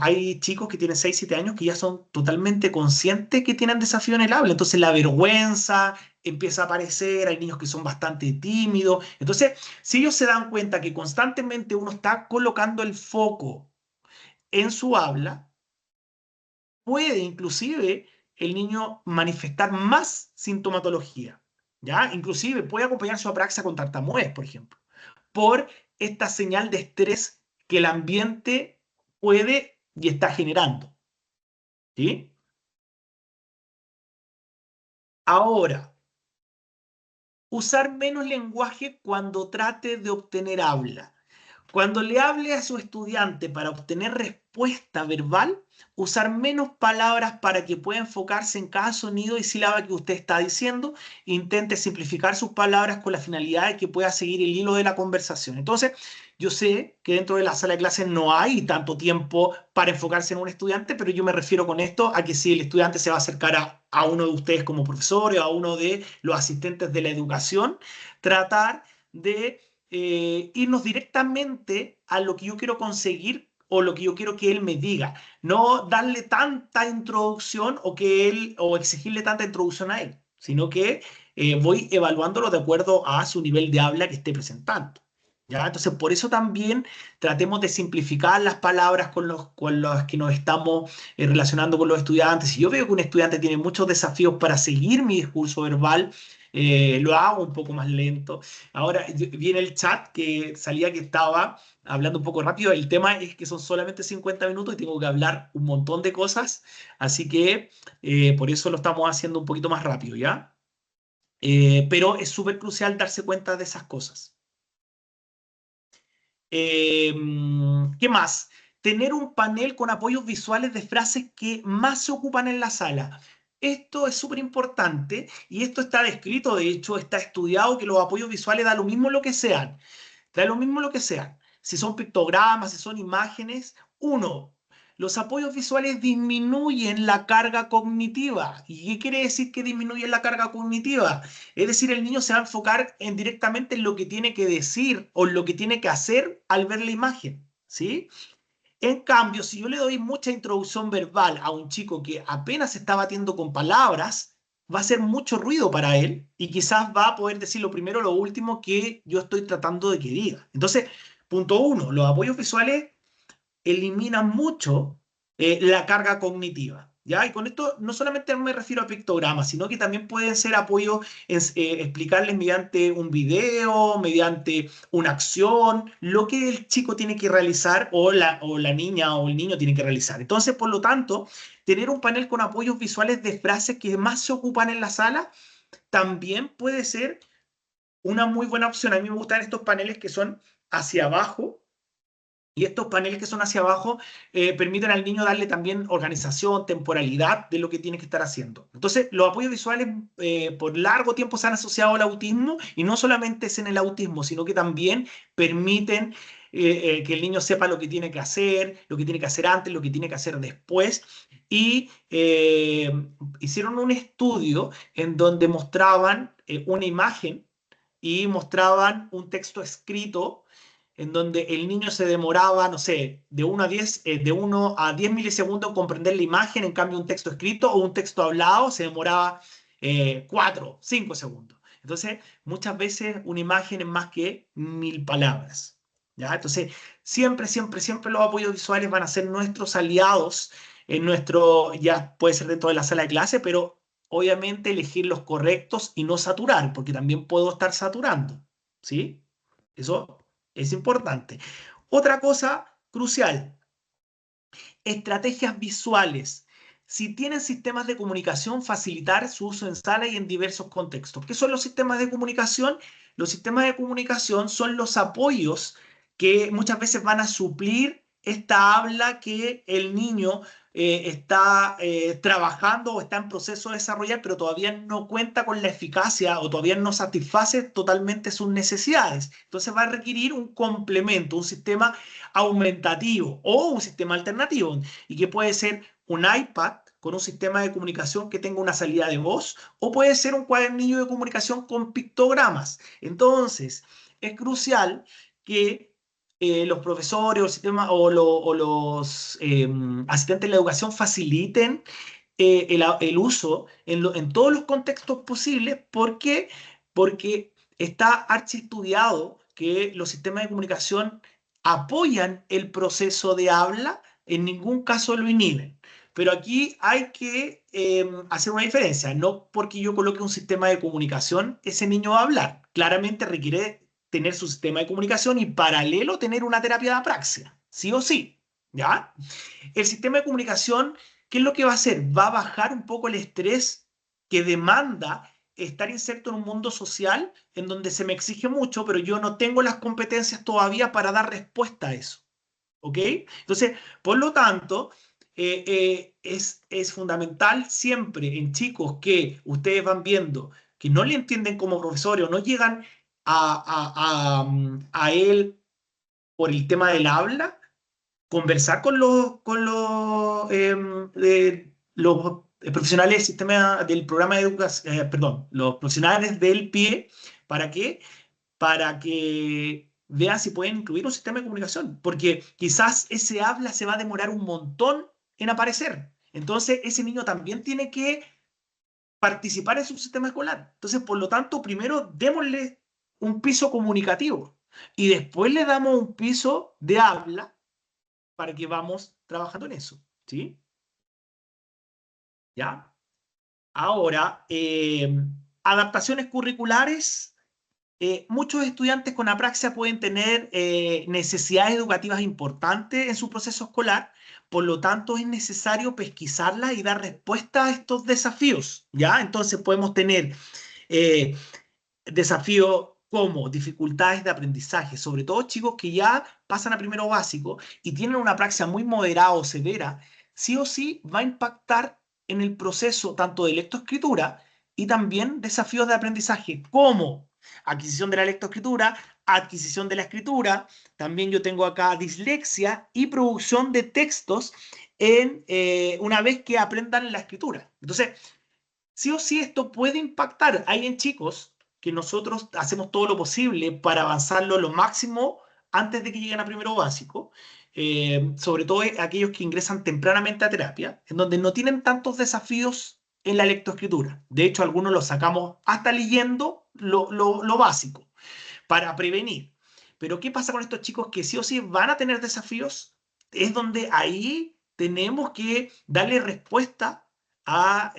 hay chicos que tienen 6 7 años que ya son totalmente conscientes que tienen desafío en el habla. Entonces la vergüenza empieza a aparecer, hay niños que son bastante tímidos. Entonces, si ellos se dan cuenta que constantemente uno está colocando el foco en su habla, puede inclusive el niño manifestar más sintomatología, ¿ya? Inclusive puede acompañar su apraxia con tartamudez, por ejemplo, por esta señal de estrés que el ambiente puede y está generando, ¿sí? Ahora, usar menos lenguaje cuando trate de obtener habla. Cuando le hable a su estudiante para obtener respuesta verbal, usar menos palabras para que pueda enfocarse en cada sonido y sílaba que usted está diciendo. Intente simplificar sus palabras con la finalidad de que pueda seguir el hilo de la conversación. Entonces, yo sé que dentro de la sala de clases no hay tanto tiempo para enfocarse en un estudiante, pero yo me refiero con esto a que si el estudiante se va a acercar a uno de ustedes como profesores o a uno de los asistentes de la educación, tratar de irnos directamente a lo que yo quiero conseguir o lo que yo quiero que él me diga. No darle tanta introducción o exigirle tanta introducción a él, sino que voy evaluándolo de acuerdo a su nivel de habla que esté presentando. ¿Ya? Entonces, por eso también tratemos de simplificar las palabras con las que nos estamos relacionando con los estudiantes. Si yo veo que un estudiante tiene muchos desafíos para seguir mi discurso verbal, lo hago un poco más lento. Ahora, vi en el chat que salía que estaba hablando un poco rápido. El tema es que son solamente 50 minutos y tengo que hablar un montón de cosas, así que por eso lo estamos haciendo un poquito más rápido, ¿ya? Pero es súper crucial darse cuenta de esas cosas. ¿Qué más? Tener un panel con apoyos visuales de frases que más se ocupan en la sala. Esto es súper importante y esto está descrito, de hecho, está estudiado que los apoyos visuales da lo mismo lo que sean. Da lo mismo lo que sean. Si son pictogramas, si son imágenes. Uno, los apoyos visuales disminuyen la carga cognitiva. ¿Y qué quiere decir que disminuyen la carga cognitiva? Es decir, el niño se va a enfocar directamente en lo que tiene que decir o en lo que tiene que hacer al ver la imagen, ¿sí? En cambio, si yo le doy mucha introducción verbal a un chico que apenas se está batiendo con palabras, va a hacer mucho ruido para él y quizás va a poder decir lo primero o lo último que yo estoy tratando de que diga. Entonces, punto uno, los apoyos visuales eliminan mucho la carga cognitiva. ¿Ya? Y con esto no solamente me refiero a pictogramas, sino que también pueden ser apoyos en explicarles mediante un video, mediante una acción, lo que el chico tiene que realizar o la niña o el niño tiene que realizar. Entonces, por lo tanto, tener un panel con apoyos visuales de frases que más se ocupan en la sala también puede ser una muy buena opción. A mí me gustan estos paneles que son hacia abajo y estos paneles que son hacia abajo permiten al niño darle también organización, temporalidad de lo que tiene que estar haciendo. Entonces, los apoyos visuales por largo tiempo se han asociado al autismo y no solamente es en el autismo, sino que también permiten que el niño sepa lo que tiene que hacer, lo que tiene que hacer antes, lo que tiene que hacer después. Y hicieron un estudio en donde mostraban una imagen y mostraban un texto escrito en donde el niño se demoraba, no sé, de 1 a 10 milisegundos en comprender la imagen, en cambio un texto escrito o un texto hablado se demoraba 4, 5 segundos. Entonces, muchas veces una imagen es más que 1000 palabras. ¿Ya? Entonces, siempre, siempre, siempre los apoyos visuales van a ser nuestros aliados en nuestro, ya puede ser dentro de la sala de clase, pero obviamente elegir los correctos y no saturar, porque también puedo estar saturando, ¿sí? Eso es importante. Otra cosa crucial, estrategias visuales. Si tienen sistemas de comunicación, facilitar su uso en sala y en diversos contextos. ¿Qué son los sistemas de comunicación? Los sistemas de comunicación son los apoyos que muchas veces van a suplir esta habla que el niño está trabajando o está en proceso de desarrollar, pero todavía no cuenta con la eficacia o todavía no satisface totalmente sus necesidades. Entonces va a requerir un complemento, un sistema aumentativo o un sistema alternativo, y que puede ser un iPad con un sistema de comunicación que tenga una salida de voz, o puede ser un cuadernillo de comunicación con pictogramas. Entonces, es crucial que los profesores o, el sistema, o los asistentes de la educación faciliten el uso en todos los contextos posibles. ¿Por qué? Porque está archiestudiado que los sistemas de comunicación apoyan el proceso de habla, en ningún caso lo inhiben. Pero aquí hay que hacer una diferencia. No porque yo coloque un sistema de comunicación, ese niño va a hablar. Claramente requiere tener su sistema de comunicación y paralelo tener una terapia de apraxia, sí o sí, ¿ya? El sistema de comunicación, ¿qué es lo que va a hacer? Va a bajar un poco el estrés que demanda estar inserto en un mundo social en donde se me exige mucho, pero yo no tengo las competencias todavía para dar respuesta a eso. ¿Ok? Entonces, por lo tanto, es fundamental siempre en chicos que ustedes van viendo que no le entienden como profesores o no llegan a él por el tema del habla, conversar con los profesionales del sistema del programa de educación, perdón, los profesionales del PIE. ¿Para qué? Para que vean si pueden incluir un sistema de comunicación, porque quizás ese habla se va a demorar un montón en aparecer. Entonces, ese niño también tiene que participar en su sistema escolar. Entonces, por lo tanto, primero démosle un piso comunicativo y después le damos un piso de habla para que vamos trabajando en eso, ¿sí? ¿Ya? Ahora, adaptaciones curriculares. Muchos estudiantes con apraxia pueden tener necesidades educativas importantes en su proceso escolar, por lo tanto es necesario pesquisarlas y dar respuesta a estos desafíos, ¿ya? Entonces podemos tener eh, desafíos como dificultades de aprendizaje, sobre todo chicos que ya pasan a primero básico y tienen una apraxia muy moderada o severa, sí o sí va a impactar en el proceso tanto de lectoescritura y también desafíos de aprendizaje como adquisición de la lectoescritura, adquisición de la escritura. También yo tengo acá dislexia y producción de textos una vez que aprendan la escritura. Entonces, sí o sí esto puede impactar. Hay en chicos que nosotros hacemos todo lo posible para avanzarlo lo máximo antes de que lleguen a primero básico, sobre todo aquellos que ingresan tempranamente a terapia, en donde no tienen tantos desafíos en la lectoescritura. De hecho, algunos los sacamos hasta leyendo lo básico para prevenir. Pero ¿qué pasa con estos chicos que sí o sí van a tener desafíos? Es donde ahí tenemos que darle respuesta a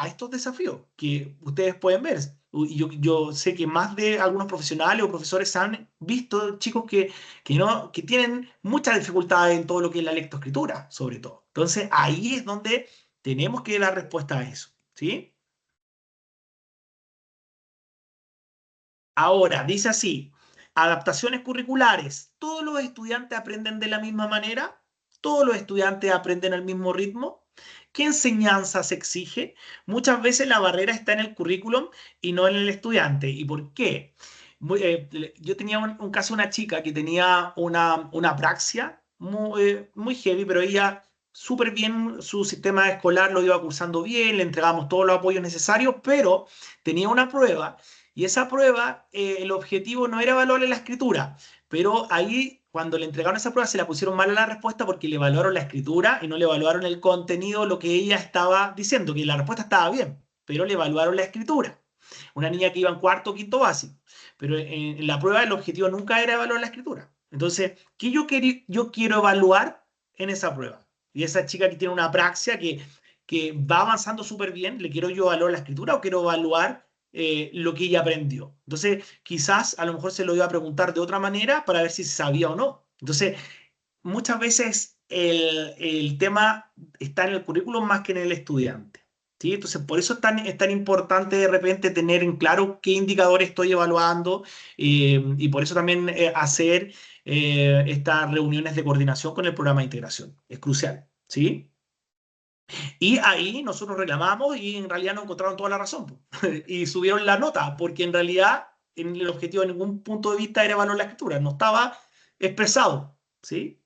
estos desafíos que ustedes pueden ver. Y yo sé que más de algunos profesionales o profesores han visto chicos que tienen muchas dificultades en todo lo que es la lectoescritura, sobre todo. Entonces, ahí es donde tenemos que dar respuesta a eso, ¿sí? Ahora, dice así, adaptaciones curriculares. ¿Todos los estudiantes aprenden de la misma manera? ¿Todos los estudiantes aprenden al mismo ritmo? ¿Qué enseñanza se exige? Muchas veces la barrera está en el currículum y no en el estudiante. ¿Y por qué? Yo tenía un caso de una chica que tenía una apraxia muy heavy, pero ella súper bien, su sistema escolar lo iba cursando bien, le entregamos todos los apoyos necesarios, pero tenía una prueba y esa prueba, el objetivo no era evaluarle la escritura, pero ahí cuando le entregaron esa prueba se la pusieron mal a la respuesta porque le evaluaron la escritura y no le evaluaron el contenido, lo que ella estaba diciendo, que la respuesta estaba bien, pero le evaluaron la escritura. Una niña que iba en cuarto o quinto básico. Pero en la prueba el objetivo nunca era evaluar la escritura. Entonces, ¿qué yo quiero evaluar en esa prueba? Y esa chica que tiene una apraxia que va avanzando súper bien, ¿le quiero yo evaluar la escritura o quiero evaluar lo que ella aprendió? Entonces, quizás a lo mejor se lo iba a preguntar de otra manera para ver si se sabía o no. Entonces, muchas veces el tema está en el currículum más que en el estudiante. ¿Sí? Entonces, por eso es tan importante de repente tener en claro qué indicadores estoy evaluando y por eso también hacer estas reuniones de coordinación con el programa de integración. Es crucial. ¿Sí? Y ahí nosotros reclamamos y en realidad nos encontraron toda la razón po. Y subieron la nota, porque en realidad en el objetivo de ningún punto de vista era evaluar la escritura, no estaba expresado, ¿sí?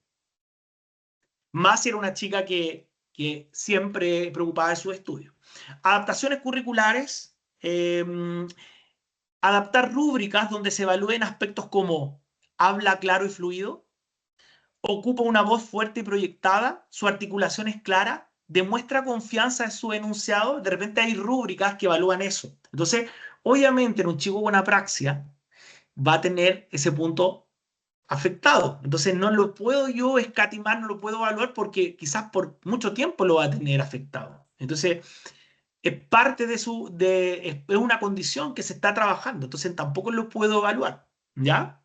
Más si era una chica que siempre preocupada de su estudio. Adaptaciones curriculares, adaptar rúbricas donde se evalúen aspectos como habla claro y fluido, ocupa una voz fuerte y proyectada, su articulación es clara, demuestra confianza en su enunciado. De repente hay rúbricas que evalúan eso. Entonces, obviamente en un chico con apraxia va a tener ese punto afectado. Entonces no lo puedo yo escatimar, no lo puedo evaluar porque quizás por mucho tiempo lo va a tener afectado. Entonces es parte es una condición que se está trabajando. Entonces tampoco lo puedo evaluar, ¿ya?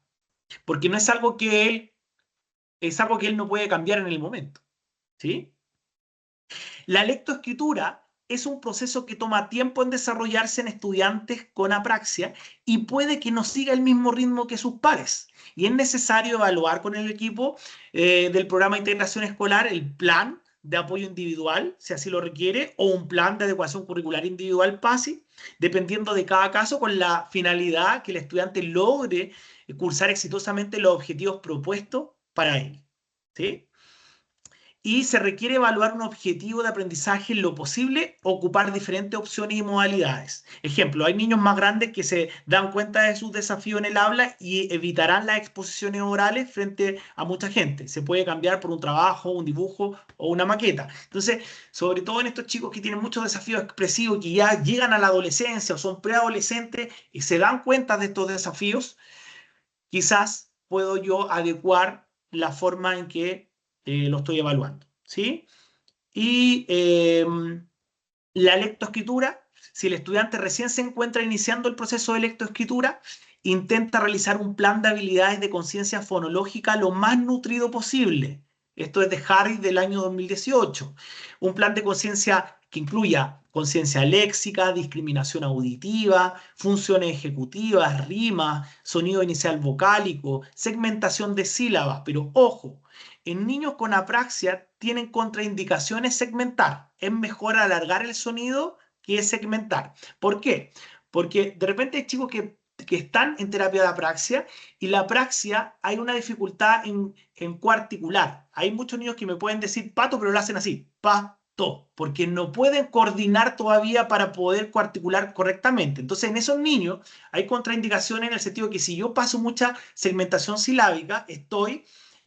Porque no es algo que es algo que él no puede cambiar en el momento, ¿sí? La lectoescritura es un proceso que toma tiempo en desarrollarse en estudiantes con apraxia y puede que no siga el mismo ritmo que sus pares. Y es necesario evaluar con el equipo del programa de integración escolar el plan de apoyo individual, si así lo requiere, o un plan de adecuación curricular individual PASI, dependiendo de cada caso, con la finalidad que el estudiante logre cursar exitosamente los objetivos propuestos para él. ¿Sí? Y se requiere evaluar un objetivo de aprendizaje en lo posible, ocupar diferentes opciones y modalidades. Ejemplo, hay niños más grandes que se dan cuenta de sus desafíos en el habla y evitarán las exposiciones orales frente a mucha gente. Se puede cambiar por un trabajo, un dibujo o una maqueta. Entonces, sobre todo en estos chicos que tienen muchos desafíos expresivos, que ya llegan a la adolescencia o son preadolescentes y se dan cuenta de estos desafíos, quizás puedo yo adecuar la forma en que lo estoy evaluando, ¿sí? Y la lectoescritura, si el estudiante recién se encuentra iniciando el proceso de lectoescritura, intenta realizar un plan de habilidades de conciencia fonológica lo más nutrido posible. Esto es de Harris del año 2018. Un plan de conciencia que incluya conciencia léxica, discriminación auditiva, funciones ejecutivas, rimas, sonido inicial vocálico, segmentación de sílabas. Pero ojo, en niños con apraxia tienen contraindicaciones segmentar. Es mejor alargar el sonido que segmentar. ¿Por qué? Porque de repente hay chicos que están en terapia de apraxia y la apraxia hay una dificultad en coarticular. Hay muchos niños que me pueden decir pato, pero lo hacen así, pato, porque no pueden coordinar todavía para poder coarticular correctamente. Entonces, en esos niños hay contraindicaciones en el sentido que si yo paso mucha segmentación silábica, estoy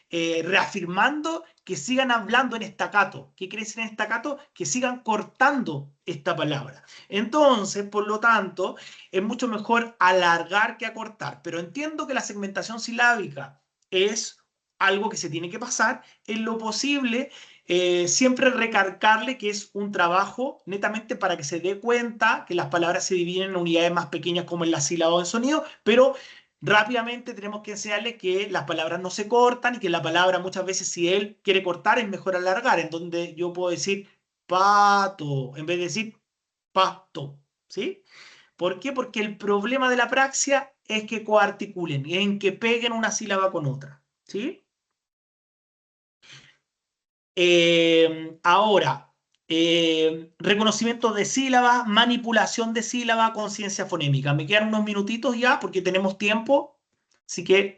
reafirmando que sigan hablando en estacato. ¿Qué quiere decir en estacato? Que sigan cortando esta palabra. Entonces, por lo tanto, es mucho mejor alargar que acortar. Pero entiendo que la segmentación silábica es algo que se tiene que pasar. En lo posible, siempre recargarle que es un trabajo netamente para que se dé cuenta que las palabras se dividen en unidades más pequeñas como en la sílaba o en sonido, pero rápidamente tenemos que enseñarle que las palabras no se cortan y que la palabra muchas veces si él quiere cortar es mejor alargar, en donde yo puedo decir pato en vez de decir pato, ¿sí? ¿Por qué? Porque el problema de la praxia es que coarticulen, en que peguen una sílaba con otra, ¿sí? Ahora, reconocimiento de sílaba, manipulación de sílaba, conciencia fonémica. Me quedan unos minutitos ya porque tenemos tiempo, así que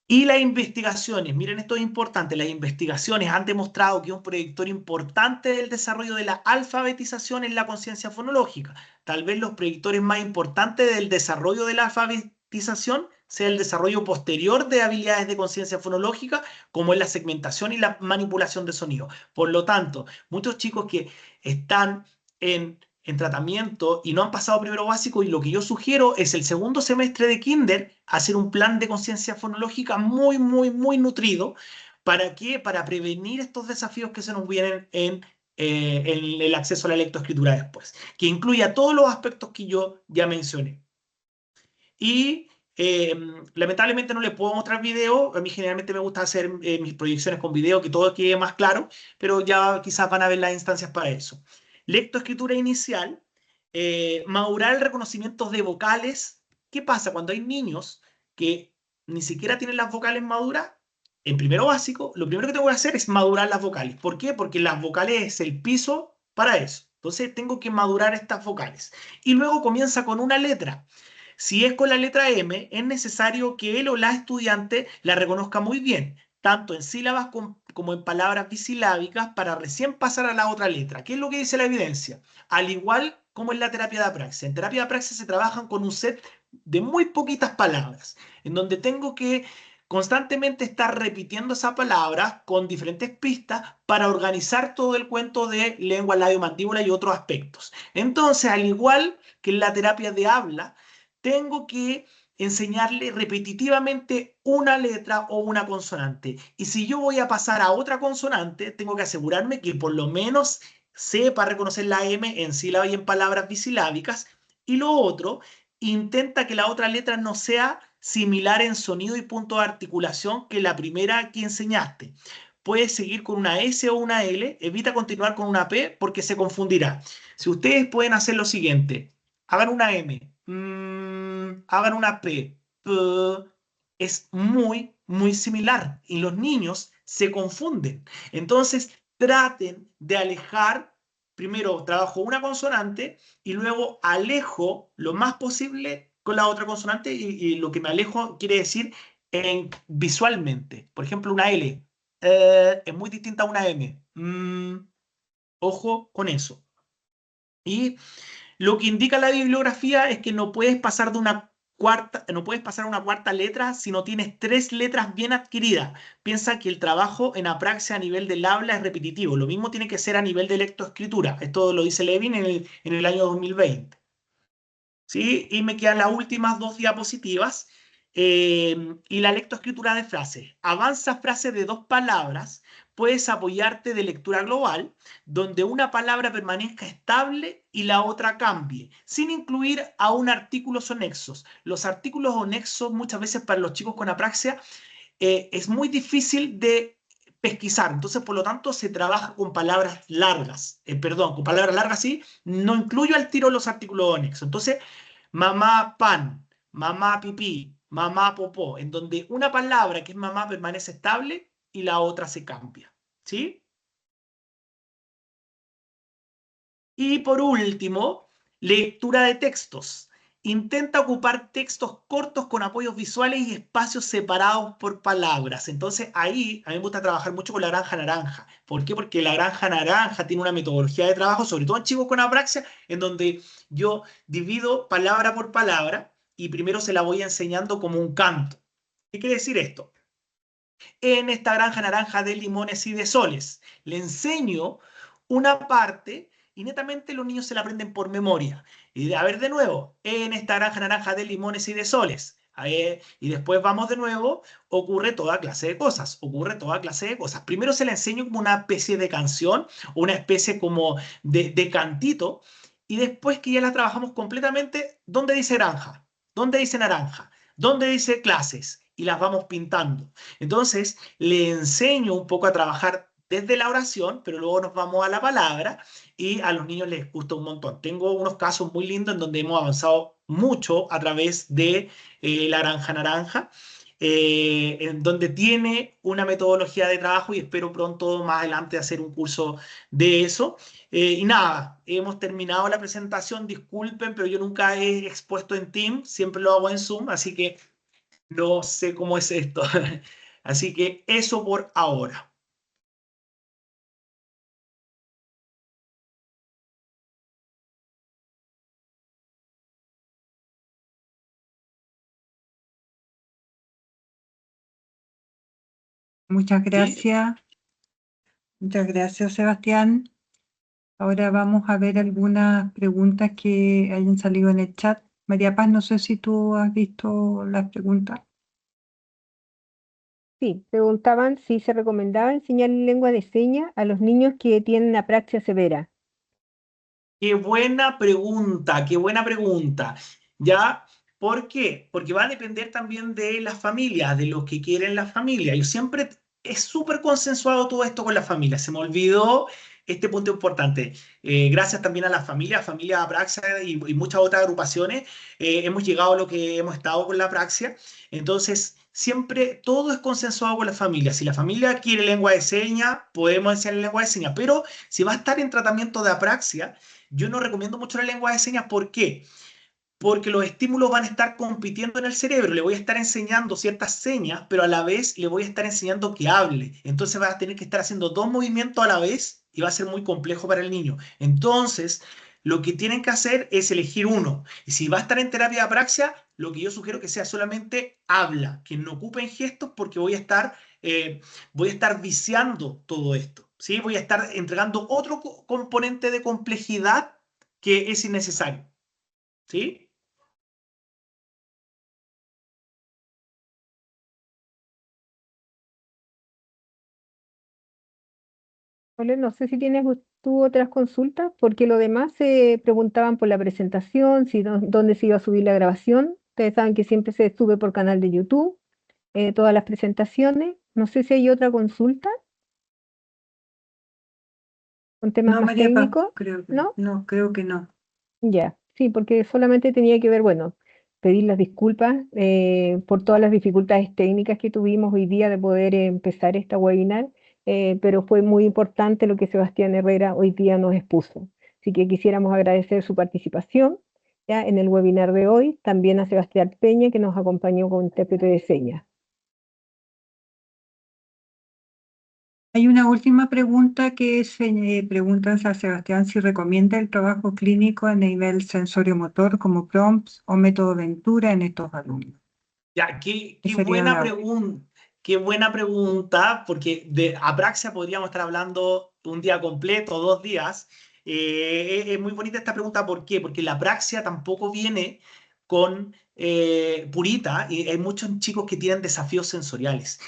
y las investigaciones, miren, esto es importante, las investigaciones han demostrado que un predictor importante del desarrollo de la alfabetización es la conciencia fonológica. Tal vez los predictores más importantes del desarrollo de la alfabetización sea el desarrollo posterior de habilidades de conciencia fonológica, como es la segmentación y la manipulación de sonido. Por lo tanto, muchos chicos que están en en tratamiento y no han pasado primero básico, y lo que yo sugiero es el segundo semestre de kinder hacer un plan de conciencia fonológica muy, muy, muy nutrido. ¿Para qué? Para prevenir estos desafíos que se nos vienen en el acceso a la lectoescritura después, que incluya todos los aspectos que yo ya mencioné. Y lamentablemente no les puedo mostrar video. A mí generalmente me gusta hacer mis proyecciones con video, que todo quede más claro, pero ya quizás van a ver las instancias para eso. Lectoescritura inicial, madurar el reconocimiento de vocales. ¿Qué pasa cuando hay niños que ni siquiera tienen las vocales maduras? En primero básico, lo primero que tengo que hacer es madurar las vocales. ¿Por qué? Porque las vocales es el piso para eso. Entonces tengo que madurar estas vocales. Y luego comienza con una letra. Si es con la letra M, es necesario que él o la estudiante la reconozca muy bien, tanto en sílabas como en palabras bisilábicas, para recién pasar a la otra letra. ¿Qué es lo que dice la evidencia? Al igual como en la terapia de apraxia. En terapia de apraxia se trabajan con un set de muy poquitas palabras, en donde tengo que constantemente estar repitiendo esa palabra con diferentes pistas para organizar todo el cuento de lengua, labio, mandíbula y otros aspectos. Entonces, al igual que en la terapia de habla, tengo que enseñarle repetitivamente una letra o una consonante. Y si yo voy a pasar a otra consonante, tengo que asegurarme que por lo menos sepa reconocer la M en sílabas y en palabras bisilábicas. Y lo otro, intenta que la otra letra no sea similar en sonido y punto de articulación que la primera que enseñaste. Puedes seguir con una S o una L, evita continuar con una P porque se confundirá. Si ustedes pueden hacer lo siguiente, hagan una M, hagan una P, es muy, muy similar y los niños se confunden. Entonces, traten de alejar, primero trabajo una consonante y luego alejo lo más posible con la otra consonante, y lo que me alejo quiere decir visualmente. Por ejemplo, una L es muy distinta a una M. Ojo con eso. Y lo que indica la bibliografía es que no puedes pasar de una cuarta, no puedes pasar a una cuarta letra si no tienes tres letras bien adquiridas. Piensa que el trabajo en apraxia a nivel del habla es repetitivo. Lo mismo tiene que ser a nivel de lectoescritura. Esto lo dice Levin en el año 2020. ¿Sí? Y me quedan las últimas dos diapositivas. Y la lectoescritura de frases. Avanza frases de dos palabras. Puedes apoyarte de lectura global, donde una palabra permanezca estable y la otra cambie, sin incluir a un artículos o nexos. Los artículos o nexos muchas veces para los chicos con apraxia es muy difícil de pesquisar. Entonces, por lo tanto, se trabaja con palabras largas. Perdón, con palabras largas sí, no incluyo al tiro los artículos o nexos. Entonces, mamá pan, mamá pipí, mamá popó, en donde una palabra que es mamá permanece estable y la otra se cambia. ¿Sí? Y por último, lectura de textos. Intenta ocupar textos cortos con apoyos visuales y espacios separados por palabras. Entonces ahí a mí me gusta trabajar mucho con la granja naranja. ¿Por qué? Porque la granja naranja tiene una metodología de trabajo, sobre todo en chicos con apraxia, en donde yo divido palabra por palabra y primero se la voy enseñando como un canto. ¿Qué quiere decir esto? En esta granja naranja de limones y de soles, le enseño una parte y netamente los niños se la aprenden por memoria. Y a ver de nuevo, en esta granja naranja de limones y de soles. Y después vamos de nuevo, ocurre toda clase de cosas, ocurre toda clase de cosas. Primero se la enseño como una especie de canción, una especie como de cantito, y después que ya la trabajamos completamente, ¿dónde dice granja? ¿Dónde dice naranja? ¿Dónde dice clases? Y las vamos pintando. Entonces, le enseño un poco a trabajar desde la oración, pero luego nos vamos a la palabra y a los niños les gusta un montón. Tengo unos casos muy lindos en donde hemos avanzado mucho a través de la granja naranja, en donde tiene una metodología de trabajo y espero pronto más adelante hacer un curso de eso. Y nada, hemos terminado la presentación, disculpen, pero yo nunca he expuesto en Teams, siempre lo hago en Zoom, así que no sé cómo es esto. Así que eso por ahora. Muchas ¿Sí? gracias. Muchas gracias, Sebastián. Ahora vamos a ver algunas preguntas que hayan salido en el chat. María Paz, no sé si tú has visto las preguntas. Sí, preguntaban si se recomendaba enseñar lengua de señas a los niños que tienen apraxia severa. Qué buena pregunta, qué buena pregunta. ¿Ya? ¿Por qué? Porque va a depender también de las familias, de los que quieren la familia. Yo siempre es súper consensuado todo esto con la familia. Se me olvidó este punto importante. Gracias también a la familia Apraxia y muchas otras agrupaciones, hemos llegado a lo que hemos estado con la Apraxia. Entonces, siempre todo es consensuado con la familia. Si la familia quiere lengua de señas, podemos enseñar lengua de señas. Pero si va a estar en tratamiento de apraxia, yo no recomiendo mucho la lengua de señas. ¿Por qué? Porque los estímulos van a estar compitiendo en el cerebro. Le voy a estar enseñando ciertas señas, pero a la vez le voy a estar enseñando que hable. Entonces va a tener que estar haciendo dos movimientos a la vez y va a ser muy complejo para el niño. Entonces, lo que tienen que hacer es elegir uno. Y si va a estar en terapia de apraxia, lo que yo sugiero que sea solamente habla, que no ocupen gestos porque voy a estar viciando todo esto. ¿Sí? Voy a estar entregando otro componente de complejidad que es innecesario. ¿Sí? Ole, no sé si tienes tú otras consultas, porque lo demás se preguntaban por la presentación, si dónde se iba a subir la grabación. Ustedes saben que siempre se sube por canal de YouTube, todas las presentaciones. No sé si hay otra consulta con temas No, más María Paz, técnicos, ¿no? creo que no. Ya, sí, porque solamente tenía que ver, bueno, pedir las disculpas por todas las dificultades técnicas que tuvimos hoy día de poder empezar esta webinar, pero fue muy importante lo que Sebastián Herrera hoy día nos expuso. Así que quisiéramos agradecer su participación ya en el webinar de hoy, también a Sebastián Peña que nos acompañó con intérprete de señas. Hay una última pregunta que se preguntan a Sebastián si recomienda el trabajo clínico a nivel sensorio-motor como prompts o método Ventura en estos alumnos. Ya, qué, ¿Qué qué sería buena la pregunta, qué buena pregunta, porque de apraxia podríamos estar hablando un día completo, 2 días. Es muy bonita esta pregunta, ¿por qué? Porque la apraxia tampoco viene con purita y hay muchos chicos que tienen desafíos sensoriales.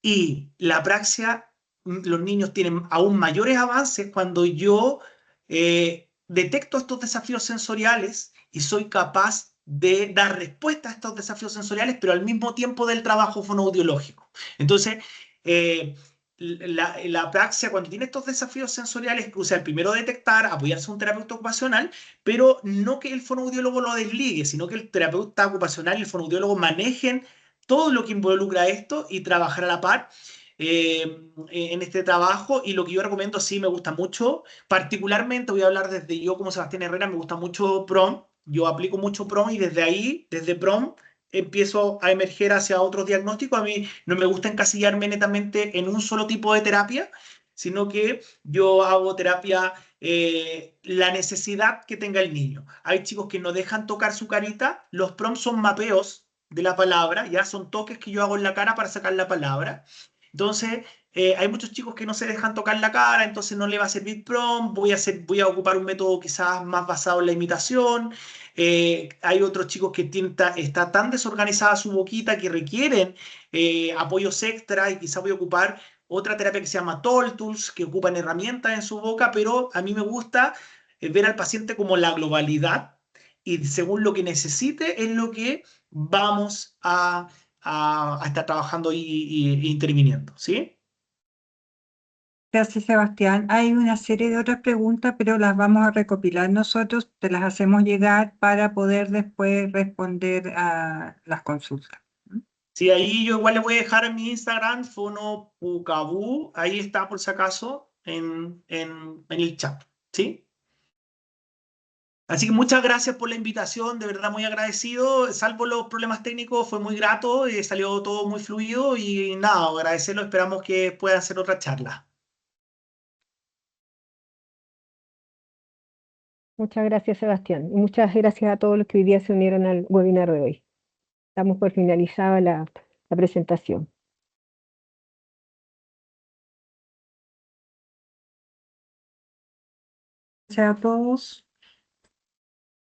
Y la apraxia, los niños tienen aún mayores avances cuando yo detecto estos desafíos sensoriales y soy capaz de dar respuesta a estos desafíos sensoriales, pero al mismo tiempo del trabajo fonoaudiológico. Entonces, eh, la apraxia, cuando tiene estos desafíos sensoriales, o sea, el primero detectar, apoyarse a un terapeuta ocupacional, pero no que el fonoaudiólogo lo desligue, sino que el terapeuta ocupacional y el fonoaudiólogo manejen todo lo que involucra esto y trabajar a la par en este trabajo. Y lo que yo recomiendo, sí, me gusta mucho. Particularmente, voy a hablar desde yo como Sebastián Herrera, me gusta mucho PROM. Yo aplico mucho PROM y desde ahí, desde PROM, empiezo a emerger hacia otros diagnósticos. A mí no me gusta encasillarme netamente en un solo tipo de terapia, sino que yo hago terapia la necesidad que tenga el niño. Hay chicos que no dejan tocar su carita, los prompts son mapeos de la palabra, ya son toques que yo hago en la cara para sacar la palabra. Entonces, hay muchos chicos que no se dejan tocar la cara, entonces no le va a servir prompt, voy a ocupar un método quizás más basado en la imitación. Hay otros chicos que está tan desorganizada su boquita que requieren apoyos extra y quizás voy a ocupar otra terapia que se llama Toll Tools, que ocupan herramientas en su boca, pero a mí me gusta ver al paciente como la globalidad y según lo que necesite es lo que vamos a estar trabajando y interviniendo, ¿sí? Gracias, Sebastián. Hay una serie de otras preguntas, pero las vamos a recopilar nosotros, te las hacemos llegar para poder después responder a las consultas. Sí, ahí yo igual le voy a dejar en mi Instagram, fonopucabu, ahí está por si acaso en el chat, ¿sí? Así que muchas gracias por la invitación, de verdad muy agradecido, salvo los problemas técnicos, fue muy grato, salió todo muy fluido y nada, agradecerlo, esperamos que pueda hacer otra charla. Muchas gracias, Sebastián. Y muchas gracias a todos los que hoy día se unieron al webinar de hoy. Damos por finalizada la presentación. a todos.